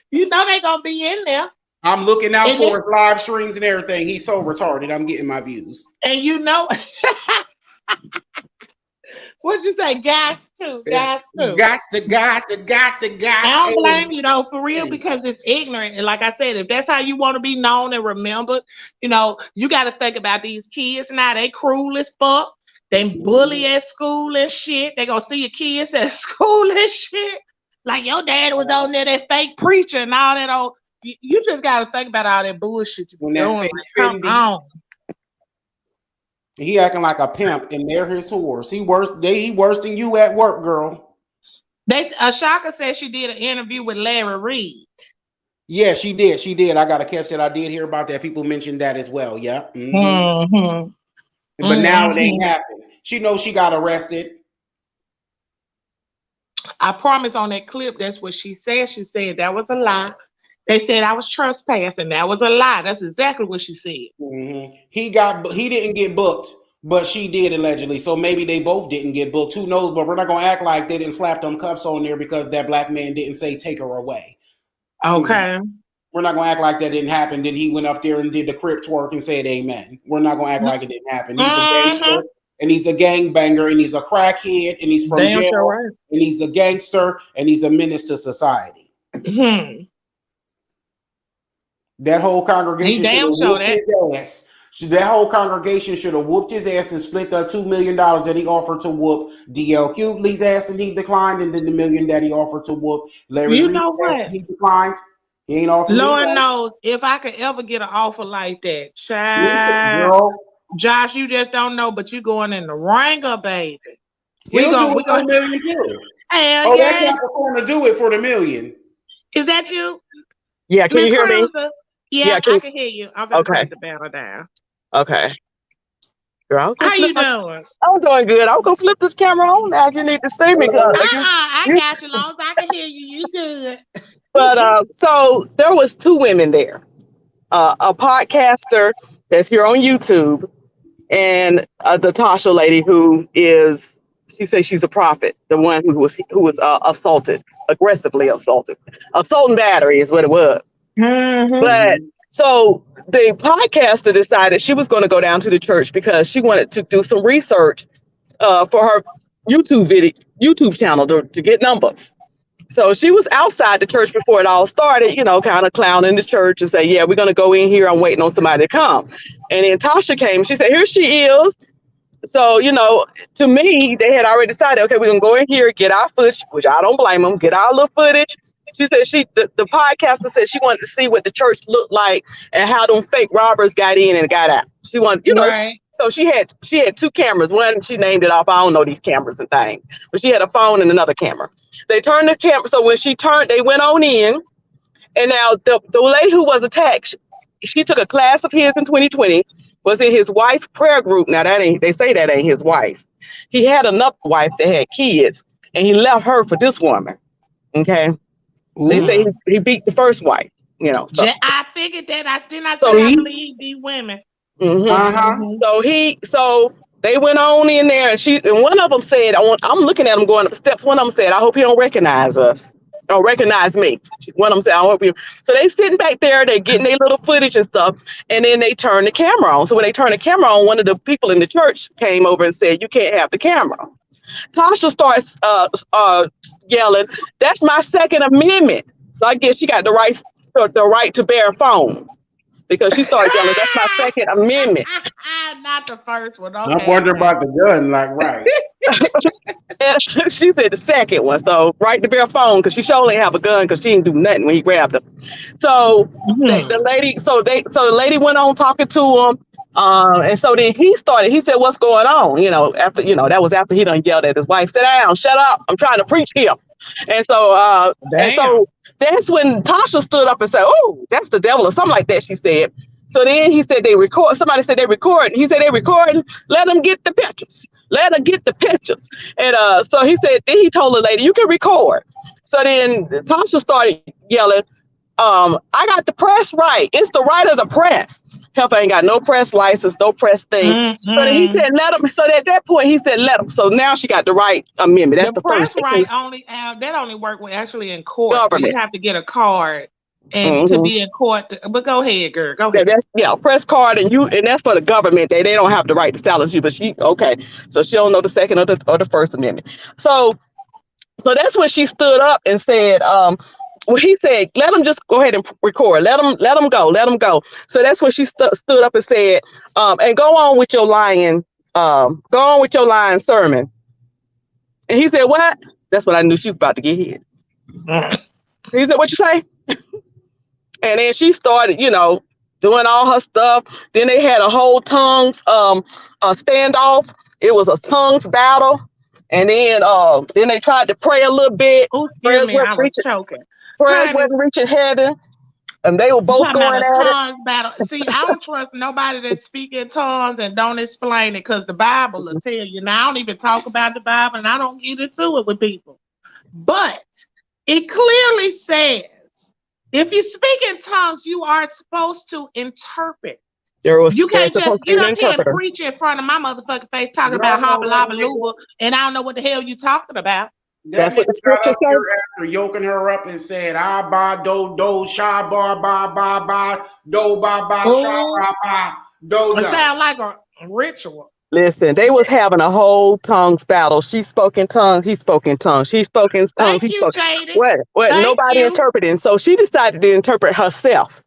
You know they gonna be in there. I'm looking out And, for his live streams and everything. He's so retarded. I'm getting my views. and you know what'd you say? Guys too. Guys too. Got. I don't Hey, blame you though, for real, hey. because it's ignorant. And like I said, if that's how you want to be known and remembered, you got to think about these kids now. They cruel as fuck. They bully at school and shit. They gonna see your kids at school and shit. Like your dad was on there, that fake preacher and all that old. You just got to think about all that bullshit you be When that doing. fake Like, come Fendi, on. he acting like a pimp, and they're his horse. He worse than you at work, girl. Ashaka said she did an interview with Larry Reed. Yeah, she did. She did. I got to catch that. I did hear about that. People mentioned that as well. Yeah. Mm-hmm. But now it Mm-hmm. ain't happened. She knows she got arrested. I promise on that clip, that's what she said. She said that was a lie. They said I was trespassing. That was a lie. That's exactly what she said. He didn't get booked, but she did allegedly. So maybe they both didn't get booked. Who knows? But we're not gonna act like they didn't slap them cuffs on there because that black man didn't say take her away. Okay. We're not gonna act like that didn't happen. Then he went up there and did the crip twerk and said amen. We're not gonna act like it didn't happen. He's a Mm-hmm. gangster and he's a gangbanger and he's a crackhead and he's from Damn sure jail right. and he's a gangster and he's a menace to society. Hmm. That whole He congregation should have damn sure whooped that. his ass. That whole congregation should have whooped his ass and split the $2 million that he offered to whoop DL Hughley's ass and he declined, and then the million that he offered to whoop Larry You Reed's know ass what? and he declined. He ain't offer me Lord that. knows if I could ever get an offer like that, Listen, child. girl, Josh, you just don't know, but you going in the ringer, baby. We he'll do going, it we for going. the million too. Hell Oh, that yeah! Capricorn to do it for the million. Is that you, Yeah, can you Miss hear me? Cruiser? Yeah, Yeah, I can hear you. I'm gonna okay. take the banner down. Okay. Girl, I'm gonna How flip you my doing? I'm doing good. I'm gonna flip this camera on now if you need to see me. I You, got you. Long as I can hear you, you good. but so there was two women there. A podcaster that's here on YouTube and the Tasha lady who is she says she's a prophet, the one who was aggressively assaulted. Assault and battery is what it was. Mm-hmm. But so the podcaster decided she was going to go down to the church because she wanted to do some research for her YouTube channel to get numbers. So she was outside the church before it all started, kind of clowning the church and say, "Yeah, we're going to go in here. I'm waiting on somebody to come." And then Tasha came. She said, "Here she is." So, to me, they had already decided, okay, we're going to go in here, get our footage, which I don't blame them, get our little footage. She said the podcaster said she wanted to see what the church looked like and how them fake robbers got in and got out. She wanted, Right. so she had two cameras. One, she named it off. I don't know these cameras and things, but she had a phone and another camera. They turned the camera. So when she turned, they went on in. And now the lady who was attacked, she took a class of his in 2020, was in his wife's prayer group. Now they say that ain't his wife. He had another wife that had kids, and he left her for this woman. Okay. They say Ooh, he beat the first wife, so. I figured that. I didn't. I So tell you I see? believe these women. mhm. Uh-huh. Mm-hmm. So they went on in there, and one of them said, I'm looking at them going up the steps. One of them said, "I hope he don't recognize us." or recognize me. What I'm saying, I hope you. So they sitting back there, they getting their little footage and stuff, and then they turn the camera on. So when they turn the camera on, one of the people in the church came over and said, "You can't have the camera." Tasha starts yelling, "That's my Second Amendment." So I guess she got the right to bear phone because she started yelling, "That's my Second Amendment." Not the first one. I'm Okay, wondering okay. about the gun, like, right. And she said the second one. So right to bear phone because she surely have a gun because she didn't do nothing when he grabbed her. So the Hmm. lady, so the lady went on talking to him. And so then he started, he said, "What's going on?" After, that was after he done yelled at his wife, "Sit down, shut up. I'm trying to preach here." And so, Damn. that's when Tasha stood up and said, "Oh, that's the devil," or something like that, she said. So then he said somebody said they record. He said they recording, let them get the pictures. Let her get the pictures. And so he said, then he told the lady, "You can record." So then Tasha started yelling, "I got the press right. It's the right of the press." Heifer ain't got no press license, no press thing. So then he Mm-mm. said, "Let him." So at that point, he said, "Let him." So now she got the right amendment. That's The the press first. right only that only work with actually in court where you Government. have to get a card and to Hmm. be in court. But go ahead, girl. Go Yeah, ahead. press card, and that's for the government. They don't have the right to silence you, but she okay. So she don't know the Second or the First Amendment. So that's when she stood up and said, well, he said, "Let him just go ahead and record. Let him go. Let him go." So that's when she stood up and said, "And go on with your lying, sermon." And he said, "What?" That's when I knew she was about to get hit. Mm. He said, "What you say?" And then she started, doing all her stuff. Then they had a whole tongues a standoff. It was a tongues battle. And then they tried to pray a little bit. Oh, excuse Prayers me, wasn't I was reaching, choking. prayers Honey, wasn't reaching heaven. And they were you both talking about going a at it. tongues battle. See, I don't trust nobody that speak in tongues and don't explain it because the Bible will tell you. Now, I don't even talk about the Bible and I don't get into it with people. But it clearly says if you speak in tongues, you are supposed to interpret. You There's can't just supposed to be get an up here and interpreter. preach in front of my motherfucking face talking about Y'all know hobble that lobble nigga, luba and I don't know what the hell you talking about. that That's nigga what the got scripture up says. there after yoking her up and said, "I ba do do sha ba ba ba ba do ba ba sha Oh, ba ba do it da." sounds like a ritual. Listen, they was having a whole tongues battle. She spoke in tongues, he spoke in tongues. She spoke in tongues, Thank he you, spoke. Jaded. What? Thank Nobody you. interpreting. So she decided to interpret herself.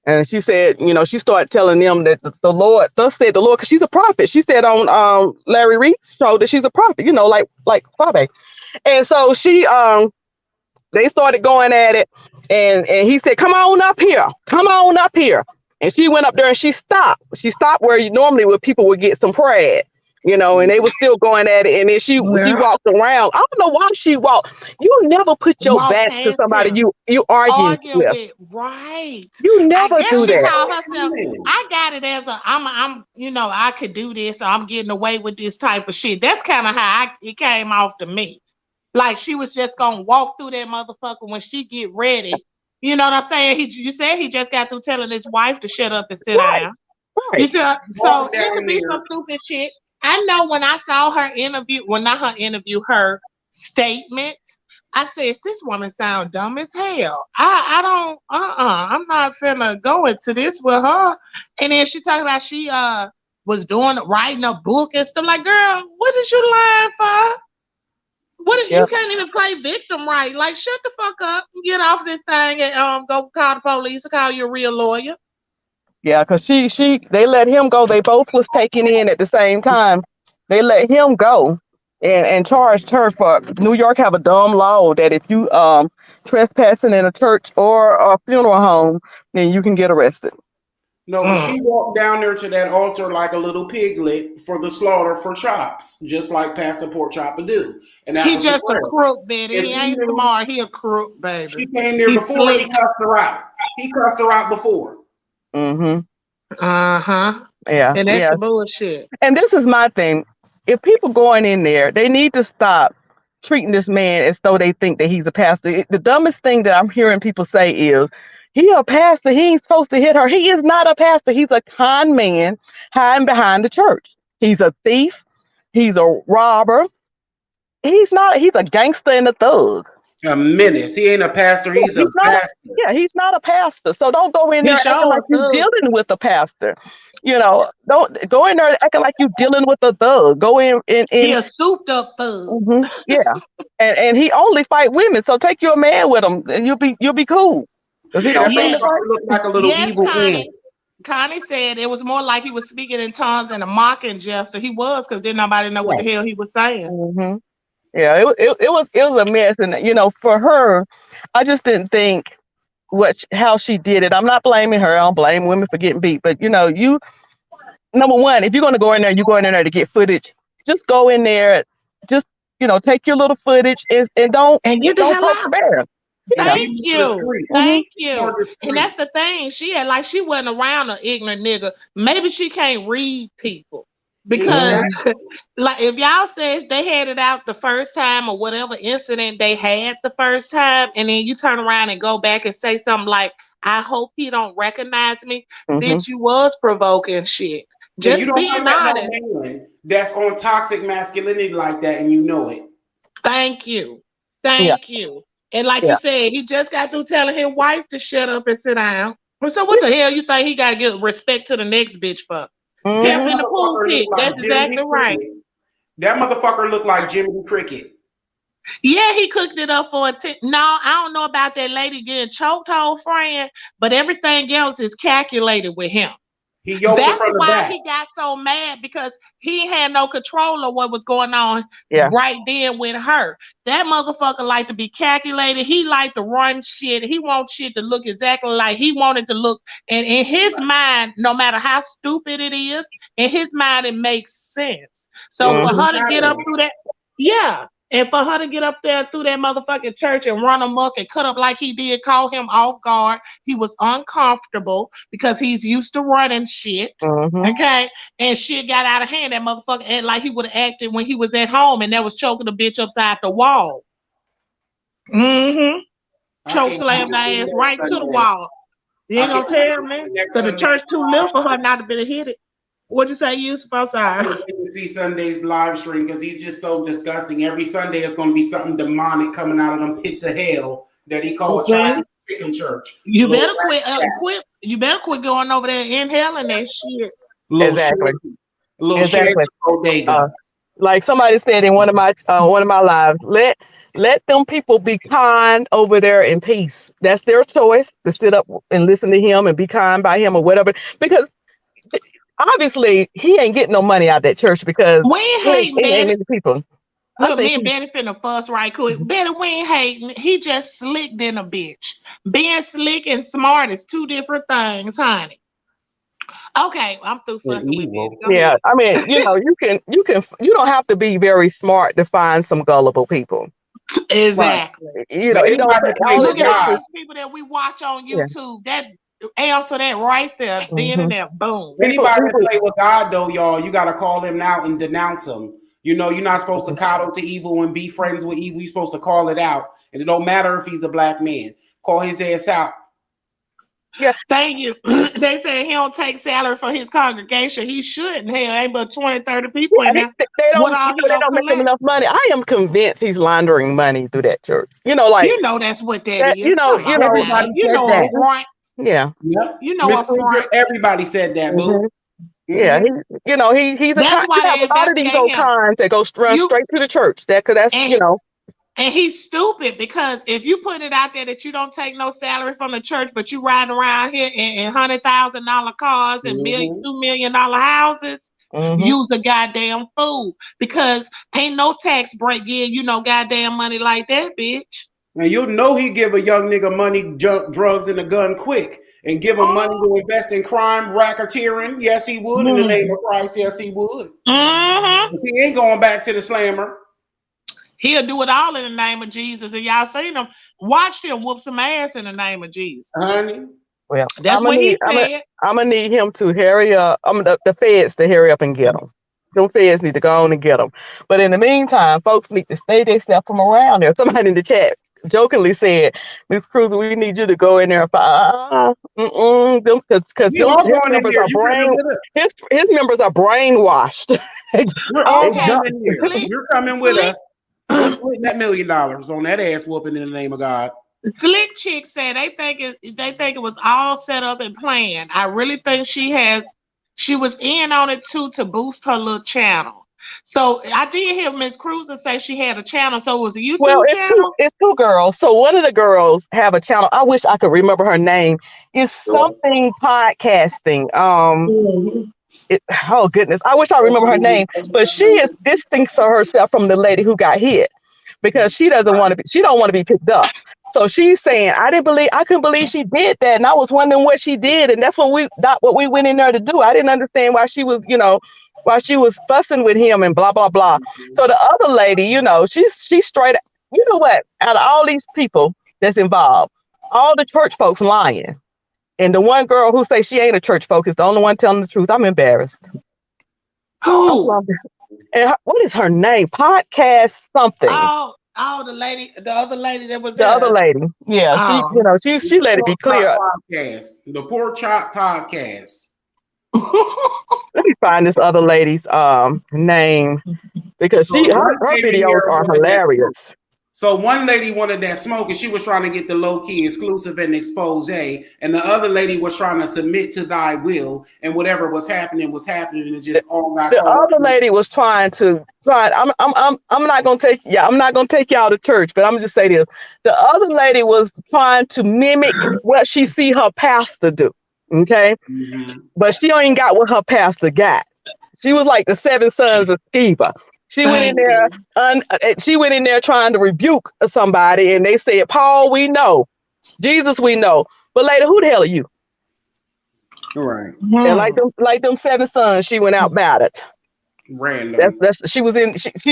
And she said, she started telling them that the Lord, thus said the Lord, because she's a prophet. She said on Larry Reed show that she's a prophet, like Fabe. And so they started going at it, and he said, "Come on up here, come on up here." And she went up there and she stopped. She stopped where where people would get some pride, and they were still going at it. And then she Yeah. walked around. I don't know why she walked. You never put your Walk back to past somebody him. you arguing Argue with. with right. You I never guess do she that. called herself. I got it as I'm I could do this or I'm getting away with this type of shit. That's kind of how it came off to me. Like she was just gonna walk through that motherfucker when she get ready. You know what I'm saying? You said he just got through telling his wife to shut up and sit Right, down. You right. see, so Walking it down could be there. some stupid shit. I know when I saw her interview, well, not her interview, her statement. I said, this woman sound dumb as hell. I don't, I'm not finna go into this with her. And then she talked about she was writing a book and stuff. Like, girl, what is you lying for? You Yeah, can't even play victim right. Like, shut the fuck up and get off this thing and go call the police or call your real lawyer. yeah. Because they let him go. They both was taken in at the same time. They let him go and charged her for New York have a dumb law that if you trespassing in a church or a funeral home, then you can get arrested. No, but Mm. she walked down there to that altar like a little piglet for the slaughter for chops, just like Pastor Pork Chop would do. And that He was the just a prayer. crook, Betty. If He he ain't knew smart. He a crook, baby. she came there He's before, he slick. cussed her out. He cussed her out before. Mm-hmm. Uh-huh. Yeah, And that's yeah. the bullshit. And this is my thing. If people going in there, they need to stop treating this man as though they think that he's a pastor. The dumbest thing that I'm hearing people say is, he a pastor. He ain't supposed to hit her. He is not a pastor. He's a con man hiding behind the church. He's a thief. He's a robber. He's not. He's a gangster and a thug. A menace. He ain't a pastor. Yeah, He's a bastard. he's not a pastor. So don't go in He there acting sure like a you thug. dealing with a pastor. Don't go in there acting like you dealing with a thug. Go He in a souped up thug. yeah. And he only fight women. So take your man with him and you'll be cool. Because he Yeah, don't that seem to Yes, fight. motherfucker look like a little yes, evil ant. Connie said it was more like he was speaking in tongues and a mocking gesture. He was, because didn't nobody know what the Right. hell he was saying. hmm Yeah, it was a mess. And for her, I just didn't think how she did it. I'm not blaming her. I don't blame women for getting beat. But you number one, if you're gonna go in there, you go in there to get footage. Just go in there, just take your little footage and don't And get the hell poke the out. bear. And Yeah. Thank keep it to the you. street. hmm Thank you. More to the And street. that's the thing. She had like she wasn't around an ignorant nigga. Maybe she can't read people. Because Exactly. like if y'all says they had it out the first time or whatever incident they had the first time, and then you turn around and go back and say something like, I hope he don't recognize me, hmm bitch, you was provoking shit. Yeah, you Just don't being come at no honest. man that's on toxic masculinity like that, and you know it. Thank you. Yeah. Thank you. And like you Yeah. said, he just got through telling his wife to shut up and sit down. Well, so what the hell you think he got to give respect to the next bitch for? That Kept hmm in the motherfucker look pulpit. like That's Jiminy exactly right. Cricket. That motherfucker look like Jiminy Cricket. Yeah, he cooked it up for no, I don't know about that lady getting choked, whole friend, but everything else is calculated with him. He yoked her That's from the why back. he got so mad, because he had no control of what was going on Yeah. right then with her. That motherfucker like to be calculated. He like to run shit. He wants shit to look exactly like he wanted to look. And in his mind, no matter how stupid it is, in his mind it makes sense. So It for hmm was her to get up happening. through that, yeah. And for her to get up there through that motherfucking church and run amok and cut up like he did, call him off guard. He was uncomfortable because he's used to running shit. hmm Okay. And shit got out of hand. That motherfucker acted like he would have acted when he was at home and that was choking the bitch upside the wall. Mm-hmm. I Choke can't wait slammed to her see ass next right to the Sunday. wall. You I ain't can't gonna wait tell to me? see next Because the Sunday's church too live little for her stream. not to be hit it. What'd you say, Yusuf? I'm I sorry. can't wait to see Sunday's live stream because he's just so disgusting. Every Sunday it's going to be something demonic coming out of them pits of hell that he called Okay. Chinese chicken church. You Little better quit. Quit. You better quit going over there inhaling that shit. little Exactly. shanty, little shanty Exactly. Uh, bodega. like somebody said in one of my lives, let them people be kind over there in peace. That's their choice to sit up and listen to him and be kind by him or whatever. Because obviously he ain't getting no money out of that church because We ain't it ain't hating. many people. I Look, think me and Benny finna fuss right quick. Benny, we ain't hating. He just slick than a bitch. Being slick and smart is two different things, honey. Okay, I'm through And fussing with Benny. evil. Go yeah. ahead. I mean, you don't have to be very smart to find some gullible people. Right. Exactly. But It don't anybody take that play all it Look with at takes all God, is these people that we watch on yeah. YouTube. That answer that right there, then and hmm there, boom. People anybody that people play with God though, y'all, you gotta call him out and denounce him. You know, you're not supposed to coddle to evil and be friends with evil. You're supposed to call it out. And it don't matter if he's a black man. Call his ass out. yeah. Thank you. They say he don't take salary for his congregation. He shouldn't. Hell, ain't but 20, 30 people Yeah, in there. they What don't, all he they gonna don't make him collect? enough money. I am convinced he's laundering money through that church. Like You know that's what that that. is. Come on now. Everybody You said know a that. front. Yeah, Yep. You know Miss a front. Pooper, everybody said that, hmm boo. yeah. Mm-hmm. He's a That's con. You why have they a lot of these investigate old him. cons that go run You straight to the church. Because that's and and he's stupid, because if you put it out there that you don't take no salary from the church, but you riding around here in $100,000 cars and Mm-hmm. $2 million houses, hmm you's a goddamn fool, because ain't no tax break getting you no goddamn money like that, bitch. And you know he give a young nigga money, drugs, and a gun quick, and give him money Oh, to invest in crime, racketeering. Yes, he would in the name of Christ. Yes, he would. mm-hmm. But he ain't going back to the slammer, He'll do it all in the name of Jesus. And y'all seen him. Watch him whoop some ass in the name of Jesus. honey. Well, That's what he said. I'm gonna need him to hurry up. The feds to hurry up and get him. Them feds need to go on and get him. But in the meantime, folks need to stay themselves from around there. Somebody in the chat jokingly said, "Miss Cruz, we need you to go in there and find because We all his going in members there. are You coming with us? his members are brainwahed." We're all They Okay. going jump. in there. Please, You're coming with please, us. What's putting that $1 million on that ass whooping in the name of God? Slick Chick said they think it was all set up and planned. I really think she was in on it too to boost her little channel. So I did hear Miss Cruiser say she had a channel. So it was a Well, YouTube channel. it's two girls. So one of the girls have a channel. I wish I could remember her name. It's something podcasting. Mhm. Oh goodness, I wish I remember her name. But she is distancing herself from the lady who got hit because she doesn't want to be. She don't want to be picked up. So she's saying, I couldn't believe she did that, and I was wondering what she did, and that's what we went in there to do. I didn't understand why she was, why she was fussing with him and blah blah blah. So the other lady, she's straight. You know what? Out of all these people that's involved, all the church folks lying. And the one girl who say she ain't a church folk is the only one telling the truth. I'm embarrassed. Who? And what is her name? Podcast something. The other lady that was The other there. lady. Yeah, Oh. she let it be clear. The Pork Chop Podcast. Let me find this other lady's name because So her videos are hilarious. So one lady wanted that smoke, and she was trying to get the low key exclusive and expose, and the other lady was trying to submit to thy will, and whatever was happening, and it just all got. The other lady was trying. I'm not gonna take y'all to church, but I'm gonna just say this: the other lady was trying to mimic what she see her pastor do. Okay, but she ain't got what her pastor got. She was like the 7 sons of Sceva. She went in there trying to rebuke somebody, and they said, Paul, we know. Jesus, we know. But later, who the hell are you? All right. And like them 7 sons, she went out about it. Random. She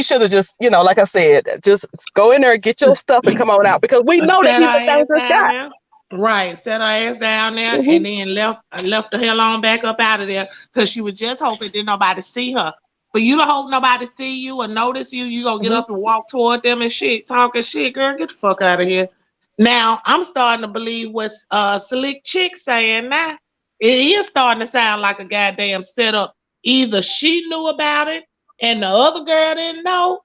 should have just, like I said, just go in there, get your stuff, and come on out, because we know that he's a dangerous guy. Right, set her ass down there, and then left the hell on back up out of there, because she was just hoping didn't nobody see her. For you to hope nobody see you or notice you, you gonna get up and walk toward them and shit, talking shit, girl, get the fuck out of here. Now I'm starting to believe what Slick Chick saying now. It is starting to sound like a goddamn setup. Either she knew about it and the other girl didn't know,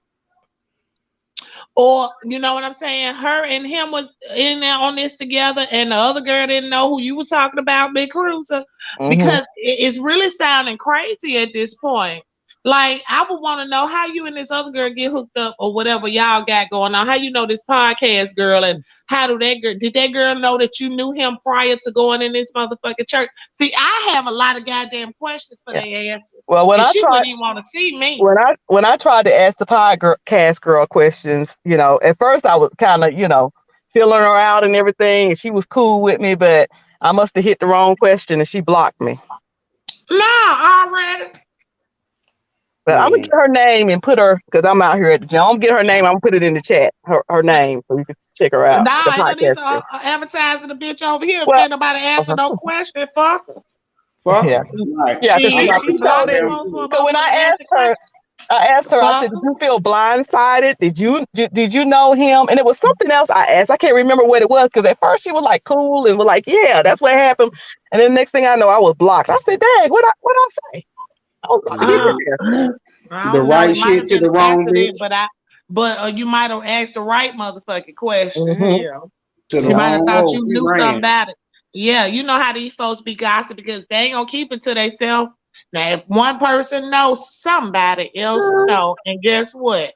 or you know what I'm saying, her and him was in there on this together, and the other girl didn't know who you were talking about, Big Cruiser, because it's really sounding crazy at this point. Like, I would want to know how you and this other girl get hooked up, or whatever y'all got going on. How you know this podcast girl, and how did that girl know that you knew him prior to going in this motherfucking church? See, I have a lot of goddamn questions for their asses. Well, she wouldn't even want to see me. When I tried to ask the podcast girl questions, at first I was kind of, feeling her out and everything, and she was cool with me, but I must have hit the wrong question and she blocked me. No, already. But I'm gonna get her name and put her, because I'm out here at the gym. I'm gonna get her name. I'm gonna put it in the chat. Her name, so you can check her out. Nah, I need to advertising the bitch over here. Can't nobody answer no question. Fuck her. Fuck. Yeah, right. Yeah. Because she told it. So when I asked her, I said, "Did you feel blindsided? Did you know him?" And it was something else I asked. I can't remember what it was, because at first she was like cool and was like, "Yeah, that's what happened." And then the next thing I know, I was blocked. I said, "Dang, what I say?" The right shit to the wrong bitch. But you might have asked the right motherfucking question. Yeah. To the You might have thought you knew ran. something about it. Yeah, you know how these folks be gossip, because they ain't gonna keep it to themselves. Now, if one person knows, somebody else know. And guess what?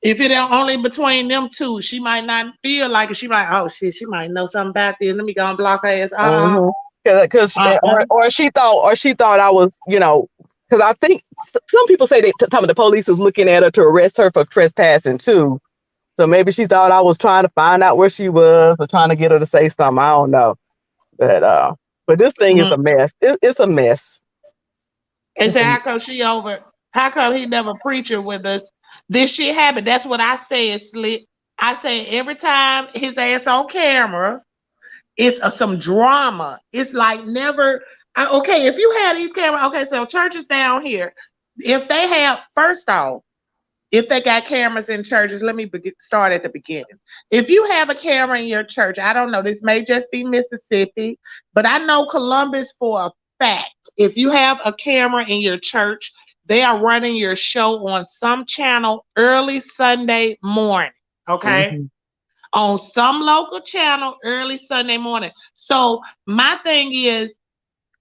If it only between them two, she might not feel like it. She might, oh shit, she might know something about this. Let me go and block her ass. Or she thought I was, because I think some people say the police is looking at her to arrest her for trespassing too. So maybe she thought I was trying to find out where she was, or trying to get her to say something. I don't know. But this thing is a mess. It's a mess. And so how come she over? How come he never preaching with us? This shit happened. That's what I say is Slick. I say every time his ass on camera, it's some drama. It's like never. Okay, if you had these cameras, okay, so churches down here, if they have, first off, if they got cameras in churches, let me start at the beginning. If you have a camera in your church, I don't know, this may just be Mississippi, but I know Columbus for a fact. If you have a camera in your church, they are running your show on some channel early Sunday morning. Okay. Mm-hmm. On some local channel early Sunday morning. So my thing is,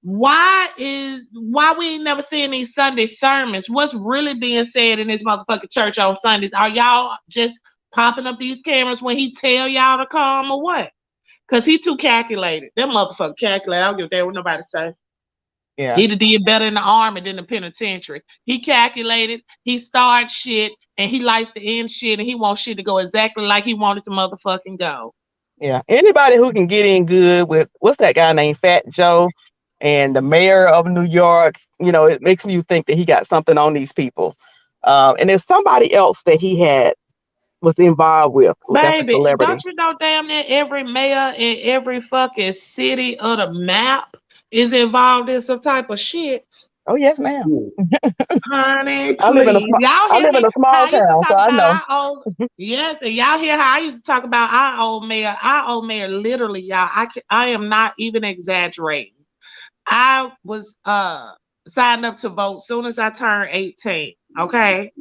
why we ain't never seeing these Sunday sermons? What's really being said in this motherfucking church on Sundays? Are y'all just popping up these cameras when he tell y'all to come or what? Cause he too calculated. Them motherfucker calculated. I don't give a damn what nobody say. Yeah. He did better in the army than the penitentiary. He calculated, he started shit, and he likes to end shit, and he wants shit to go exactly like he wanted to motherfucking go. Yeah. Anybody who can get in good with what's that guy named Fat Joe and the mayor of New York, it makes you think that he got something on these people. And there's somebody else that he had was involved with. That's a Baby, celebrity. don't you know damn near every mayor in every fucking city of the map is involved in some type of shit? Oh yes, ma'am. Honey, I live in a please. small Y'all I hear live in me? a How small I used to town, so talk I about know. our old, yes, and y'all hear how I used to talk about our old mayor. Our old mayor, literally, y'all. I am not even exaggerating. I was signed up to vote soon as I turned 18. Okay.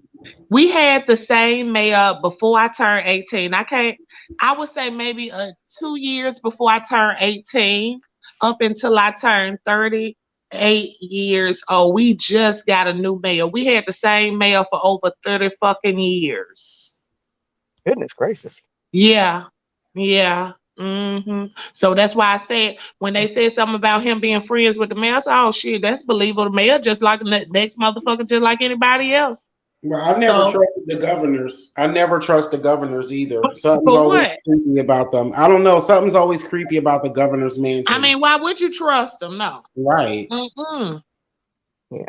We had the same mayor before I turned 18. I would say maybe 2 years before I turned 18, up until I turned 38 years old. We just got a new mayor. We had the same mayor for over 30 fucking years. Goodness gracious. Yeah. Yeah. So that's why I said when they said something about him being friends with the mayor, I said, oh shit, that's believable. The mayor just like the next motherfucker, just like anybody else. Well, I never So trusted the governors. I never trust the governors either. Something's for always what? creepy about them. I don't know. Something's always creepy about the governor's I mansion. mean, why would you trust them? No. Right. Mm-mm. Yeah.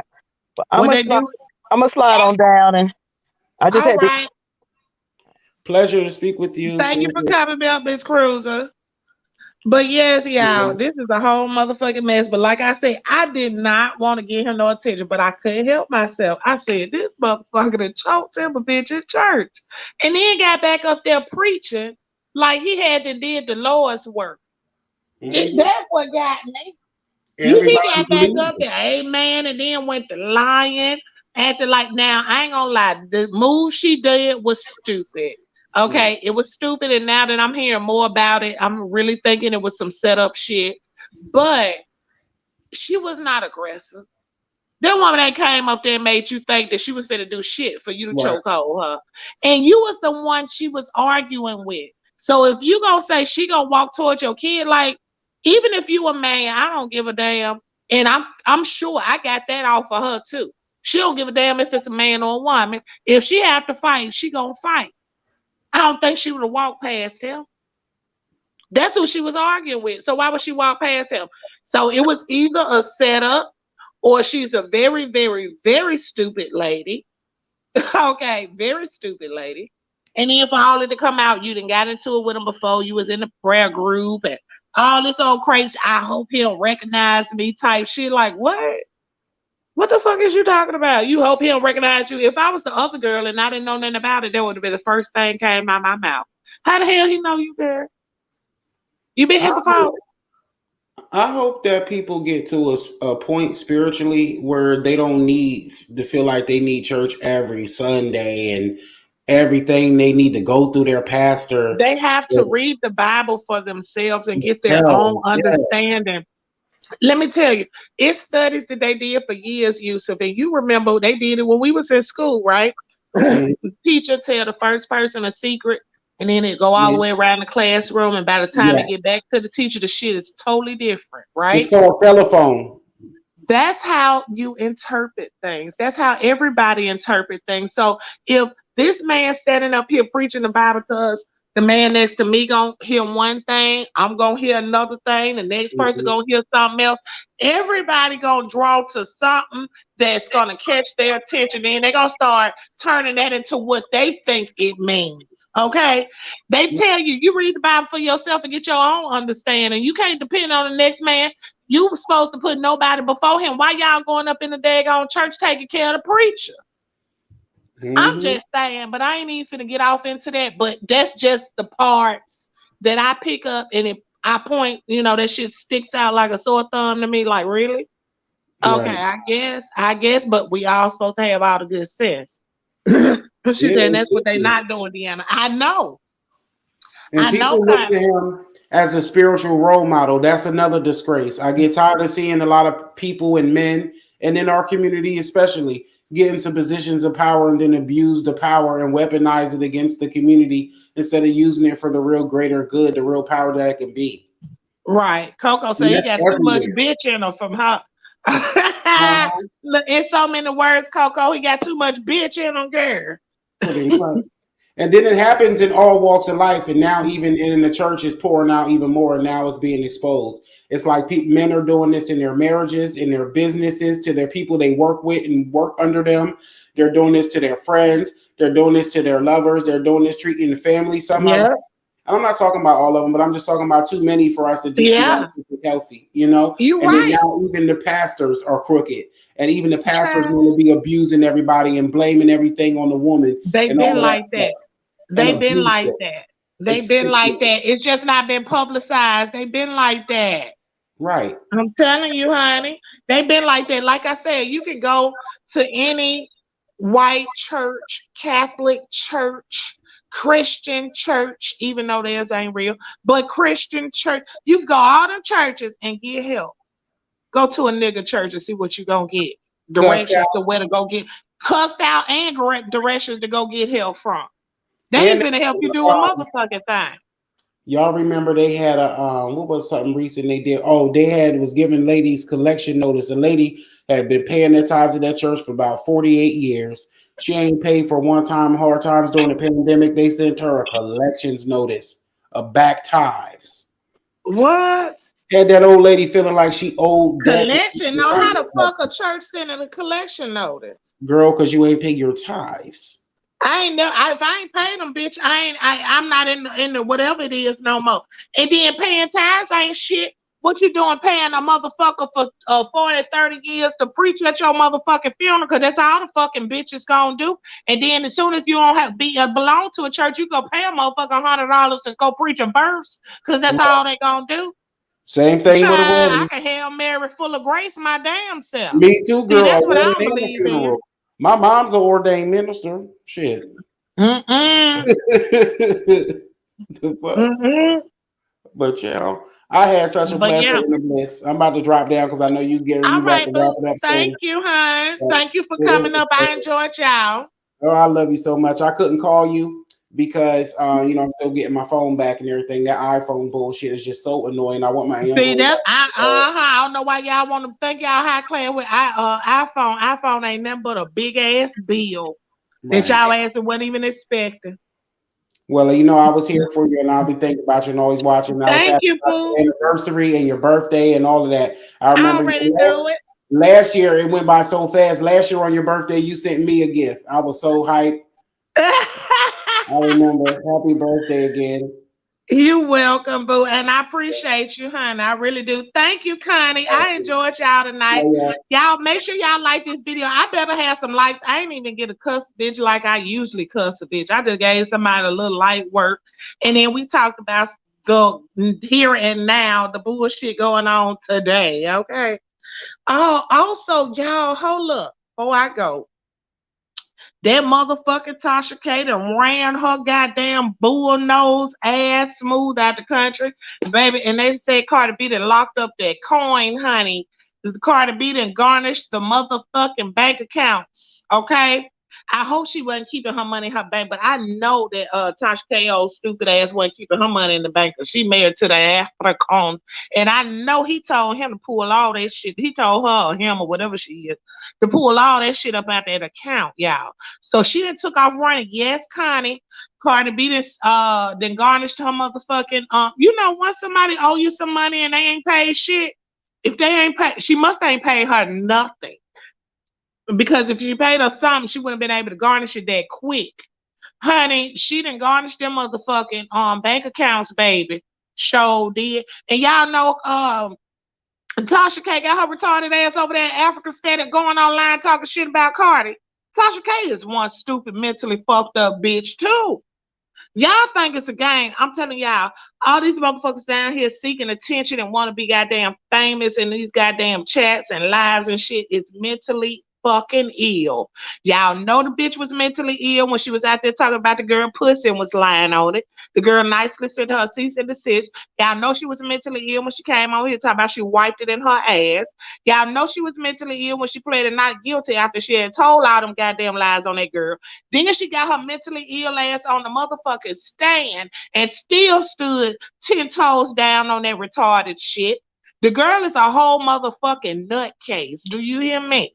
But What they do? I'm gonna slide on down, and I just All had to. right. Pleasure to speak with you. Thank you for coming up, Miss Cruiser. But yes, y'all, this is a whole motherfucking mess. But like I said, I did not want to give him no attention, but I couldn't help myself. I said, this motherfucker done choked him a bitch in church. And then got back up there preaching like he had to did the Lord's work. Mhm. That's what got me. He Everybody got back believes up it. there, amen, and then went to lying, acting like now I ain't gonna lie, the move she did was stupid. Yeah. Okay, it was stupid, and now that I'm hearing more about it, I'm really thinking it was some setup shit. But she was not aggressive. That woman that came up there and made you think that she was finna do shit for you to Right. choke hold her. And you was the one she was arguing with. So if you gonna say she gonna walk towards your kid, like, even if you a man, I don't give a damn. And I'm sure I got that off of her too. She don't give a damn if it's a man or a woman. If she have to fight, she gonna fight. I don't think she would have walked past him. That's who she was arguing with. So why would she walk past him? So it was either a setup or she's a very, very, very stupid lady. Okay, very stupid lady. And then for all it to come out, you done got into it with him before. You was in the prayer group and all this old crazy. I hope he'll recognize me type shit. Like what? What the fuck is you talking about? You hope he'll recognize you. If I was the other girl and I didn't know nothing about it, that would have been the first thing came out my mouth. How the hell he know you, girl? You been I here before? I hope that people get to a point spiritually where they don't need to feel like they need church every Sunday and everything they need to go through their pastor. They have to read the Bible for themselves and get their own Themselves. Yeah. understanding. Let me tell you, it's studies that they did for years, Yusuf, and you remember they did it when we was in school, right? Mhm. The teacher tell the first person a secret, and then it go all the way around the classroom, and by the time Yeah. it get back to the teacher, the shit is totally different, It's right? called telephone. That's how you interpret things. That's how everybody interpret things. So if this man standing up here preaching the Bible to us, the man next to me gonna hear one thing, I'm gonna hear another thing, the next person Mhm. gonna hear something else. Everybody gonna draw to something that's gonna catch their attention. Then they gonna start turning that into what they think it means. Okay. They tell you, you read the Bible for yourself and get your own understanding. You can't depend on the next man. You were supposed to put nobody before him. Why y'all going up in the daggone church taking care of the preacher? I'm Mhm. just saying, but I ain't even finna get off into that. But that's just the parts that I pick up and I point, that shit sticks out like a sore thumb to me. Like, really? Okay, Right. I guess, but we all supposed to have all the good sense. She Yeah, said they that's what they should. not doing, Deanna. And I know, people look kind to him as a spiritual role model. That's another disgrace. I get tired of seeing a lot of people and men, and in our community especially, get into positions of power and then abuse the power and weaponize it against the community instead of using it for the real greater good, the real power that it can be. right. Coco And said he that's got too much everywhere. bitch in him from her. Uh-huh. Look, in so many words, Coco, he got too much bitch in him, girl. Pretty much. And then it happens in all walks of life, and now even in the church is pouring out even more, and now it's being exposed. It's like men are doing this in their marriages, in their businesses, to their people they work with and work under them. They're doing this to their friends. They're doing this to their lovers. They're doing this treating the family. Some of them, Yeah, I'm not talking about all of them, but I'm just talking about too many for us to just be like, yeah. this is healthy, you know? You And then right. now even the pastors are crooked. And even the pastors want Child. to be abusing everybody and blaming everything on the woman They and been all of that like stuff that. and They been like abusive. that. They It's been like sickening. that. It's just not been publicized. They been like that. Right. I'm telling you, honey. They been like that. Like I said, you can go to any white church, Catholic church, Christian church, even though theirs ain't real, but Christian church. You go all them churches and get help. Go to a nigga church and see what you gonna get. Cussed Directions to out. where to go get cussed out and directions to go get help from. They And ain't finna help you do a motherfucking thing. y'all remember they had a what was something recent they did? Oh, they had was giving ladies collection notice. A lady had been paying their tithes at that church for about 48 years. She ain't paid for one time hard times during the pandemic. They sent her a collections notice of back tithes. What? Had that old lady feeling like she owed that Collection? No, how the fuck a church sending a collection notice? girl because you ain't pay your tithes. I ain't know. If I ain't paying them, bitch, I ain't. I'm not in the whatever it is no more. And then paying tithes ain't shit. What you doing paying a motherfucker for 40, 30 years to preach at your motherfucking funeral? Cause that's all the fucking bitches gonna do. And then as soon as you don't have be belong to a church, you go pay a motherfucker $100 to go preach a verse. Cause that's all they gonna do. Same thing with a I wedding. can Hail Mary full of grace my damn self. Me too, See, girl. A that's what I wedding don't and a believe in. funeral. My mom's an ordained minister. Shit. Mm-mm. The fuck? Mm-mm. But yeah, I had such a But pleasure yeah. in the bliss. I'm about to drop down because I know you All about to right, wrap boo. it up Thank soon. you, hon. But Thank you for coming up. I enjoyed y'all. oh, I love you so much. I couldn't call you because I'm still getting my phone back and everything. That iPhone bullshit is just so annoying. I want my See Android that? back. I don't know why y'all want to think y'all high class with iPhone. iPhone ain't nothing but a big ass bill that Right. y'all ass wasn't even expecting. Well, I was here for you, and I'll be thinking about you and always watching. I was Thank happy you, about boo. your anniversary and your birthday and all of that. I I remember already knew it. last year it went by so fast. Last year on your birthday, you sent me a gift. I was so hyped. I remember. Happy birthday again. You welcome, boo, and I appreciate you, honey. I really do. Thank you, Connie. I enjoyed y'all tonight. Oh, yeah. Y'all make sure y'all like this video. I better have some likes. I ain't even get a cuss bitch like I usually cuss a bitch. I just gave somebody a little light work, and then we talked about the here and now, the bullshit going on today. Okay. Oh, also, y'all, hold up before I go. That motherfucking Tasha K done ran her goddamn bull nose ass smooth out the country, baby. And they said Cardi B done locked up that coin, honey. Cardi B done garnished the motherfucking bank accounts. Okay. I hope she wasn't keeping her money in her bank, but I know that Tasha K old stupid ass wasn't keeping her money in the bank because she married to the African. And I know he told him to pull all that shit. He told her or him or whatever she is to pull all that shit up out that account, y'all. So she done took off running. Yes, Connie. Cardi B then garnished her motherfucking once somebody owe you some money and they ain't paid shit, if they ain't paid, she must ain't paid her nothing. Because if she paid her something, she wouldn't have been able to garnish it that quick. Honey, she done garnished them motherfucking bank accounts, baby. Show did. And y'all know Tasha K got her retarded ass over there in Africa instead going online talking shit about Cardi. Tasha K is one stupid, mentally fucked up bitch too. Y'all think it's a game. I'm telling y'all, all these motherfuckers down here seeking attention and want to be goddamn famous in these goddamn chats and lives and shit is mentally fucking ill. Y'all know the bitch was mentally ill when she was out there talking about the girl pussy and was lying on it. The girl nicely sent her a cease and desist. Y'all know she was mentally ill when she came on here talking about she wiped it in her ass. Y'all know she was mentally ill when she played it not guilty after she had told all them goddamn lies on that girl. Then she got her mentally ill ass on the motherfucking stand and still stood 10 toes down on that retarded shit. The girl is a whole motherfucking nutcase. Do you hear me?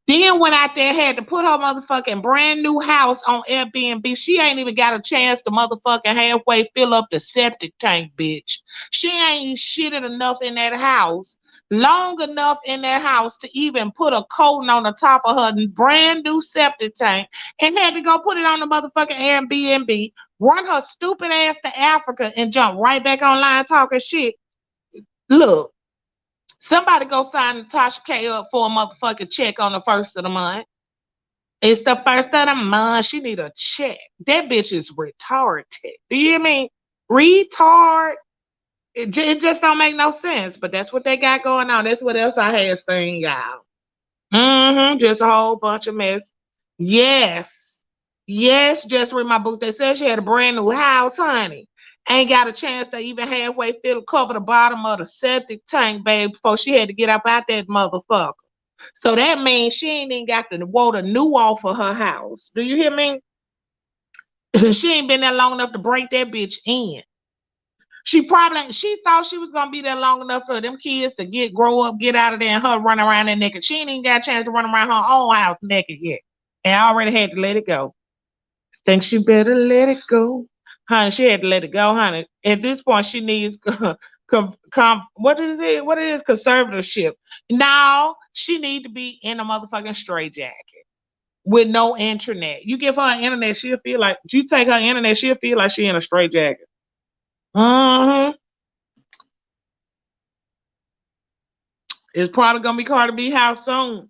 Then went out there, had to put her motherfucking brand new house on Airbnb. She ain't even got a chance to motherfucking halfway fill up the septic tank, bitch. She ain't shitted enough in that house, long enough in that house to even put a coating on the top of her brand new septic tank and had to go put it on the motherfucking Airbnb, run her stupid ass to Africa and jump right back online talking shit. Look. Somebody go sign Tasha K up for a motherfucking check on the first of the month. It's the first of the month. She need a check. That bitch is retarded. Do you hear me? Retard. It just don't make no sense. But that's what they got going on. That's what else I had seen, y'all. Just a whole bunch of mess. Yes. Yes, just read my book. They said she had a brand new house, honey. Ain't got a chance to even halfway fill cover the bottom of the septic tank, babe, before she had to get up out that motherfucker. So that means she ain't even got the water new off of her house. Do you hear me? She ain't been there long enough to break that bitch in. She thought she was gonna be there long enough for them kids to grow up, get out of there, and her run around there naked. She ain't even got a chance to run around her own house naked yet. And I already had to let it go. Think she better let it go. Honey, she had to let it go, honey. At this point, she needs what is it? What it is? Conservatorship. Now she need to be in a motherfucking straitjacket with no internet. You give her an internet, she'll feel like you take her internet, she'll feel like she in a straitjacket. It's probably gonna be Cardi B house soon.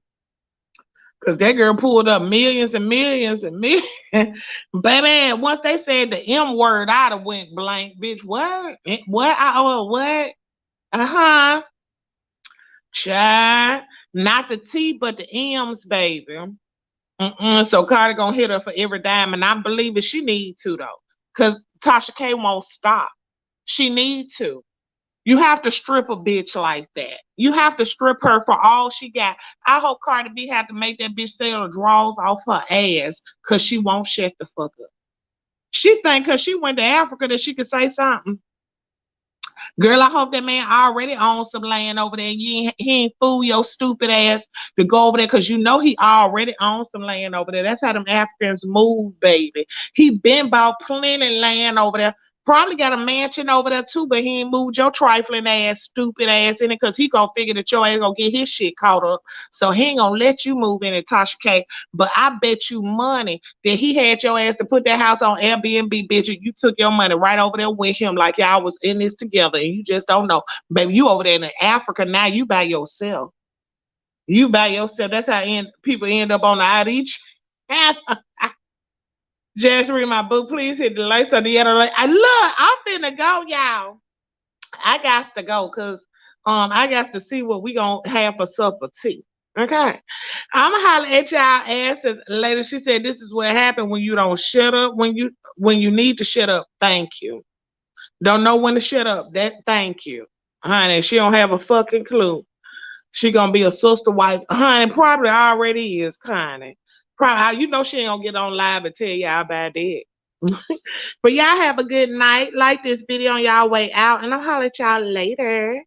Cause that girl pulled up millions and millions and millions. Baby, once they said the M word, I'd have went blank, bitch. What? What? What? Uh-huh. Child. Not the T, but the M's, baby. So Cardi gonna hit her for every dime, and I believe it. She need to though, cause Tasha K won't stop. She need to. You have to strip a bitch like that. You have to strip her for all she got. I hope Cardi B have to make that bitch sell the draws off her ass because she won't shut the fuck up. She think because she went to Africa that she could say something. Girl, I hope that man already owns some land over there. He ain't fool your stupid ass to go over there because you know he already owns some land over there. That's how them Africans move, baby. He been bought plenty land over there. Probably got a mansion over there too, but he ain't moved your trifling ass, stupid ass in it because he gonna figure that your ass gonna get his shit caught up. So he ain't gonna let you move in it, Tasha K. But I bet you money that he had your ass to put that house on Airbnb, bitch, and you took your money right over there with him like y'all was in this together and you just don't know. Baby, you over there in Africa now, you by yourself. You by yourself. That's how people end up on the outreach. Just read my book. Please hit the like so the other like. Look, I'm finna go, y'all. I got to go because I got to see what we gonna have for supper too. Okay. I'ma holler at y'all asses later. She said this is what happened when you don't shut up when you need to shut up. Thank you. Don't know when to shut up. That thank you. Honey, she don't have a fucking clue. She gonna be a sister wife. Honey, probably already is, honey. Probably, you know she ain't gonna get on live and tell y'all about that. But y'all have a good night. Like this video on y'all way out, and I'll holler at y'all later.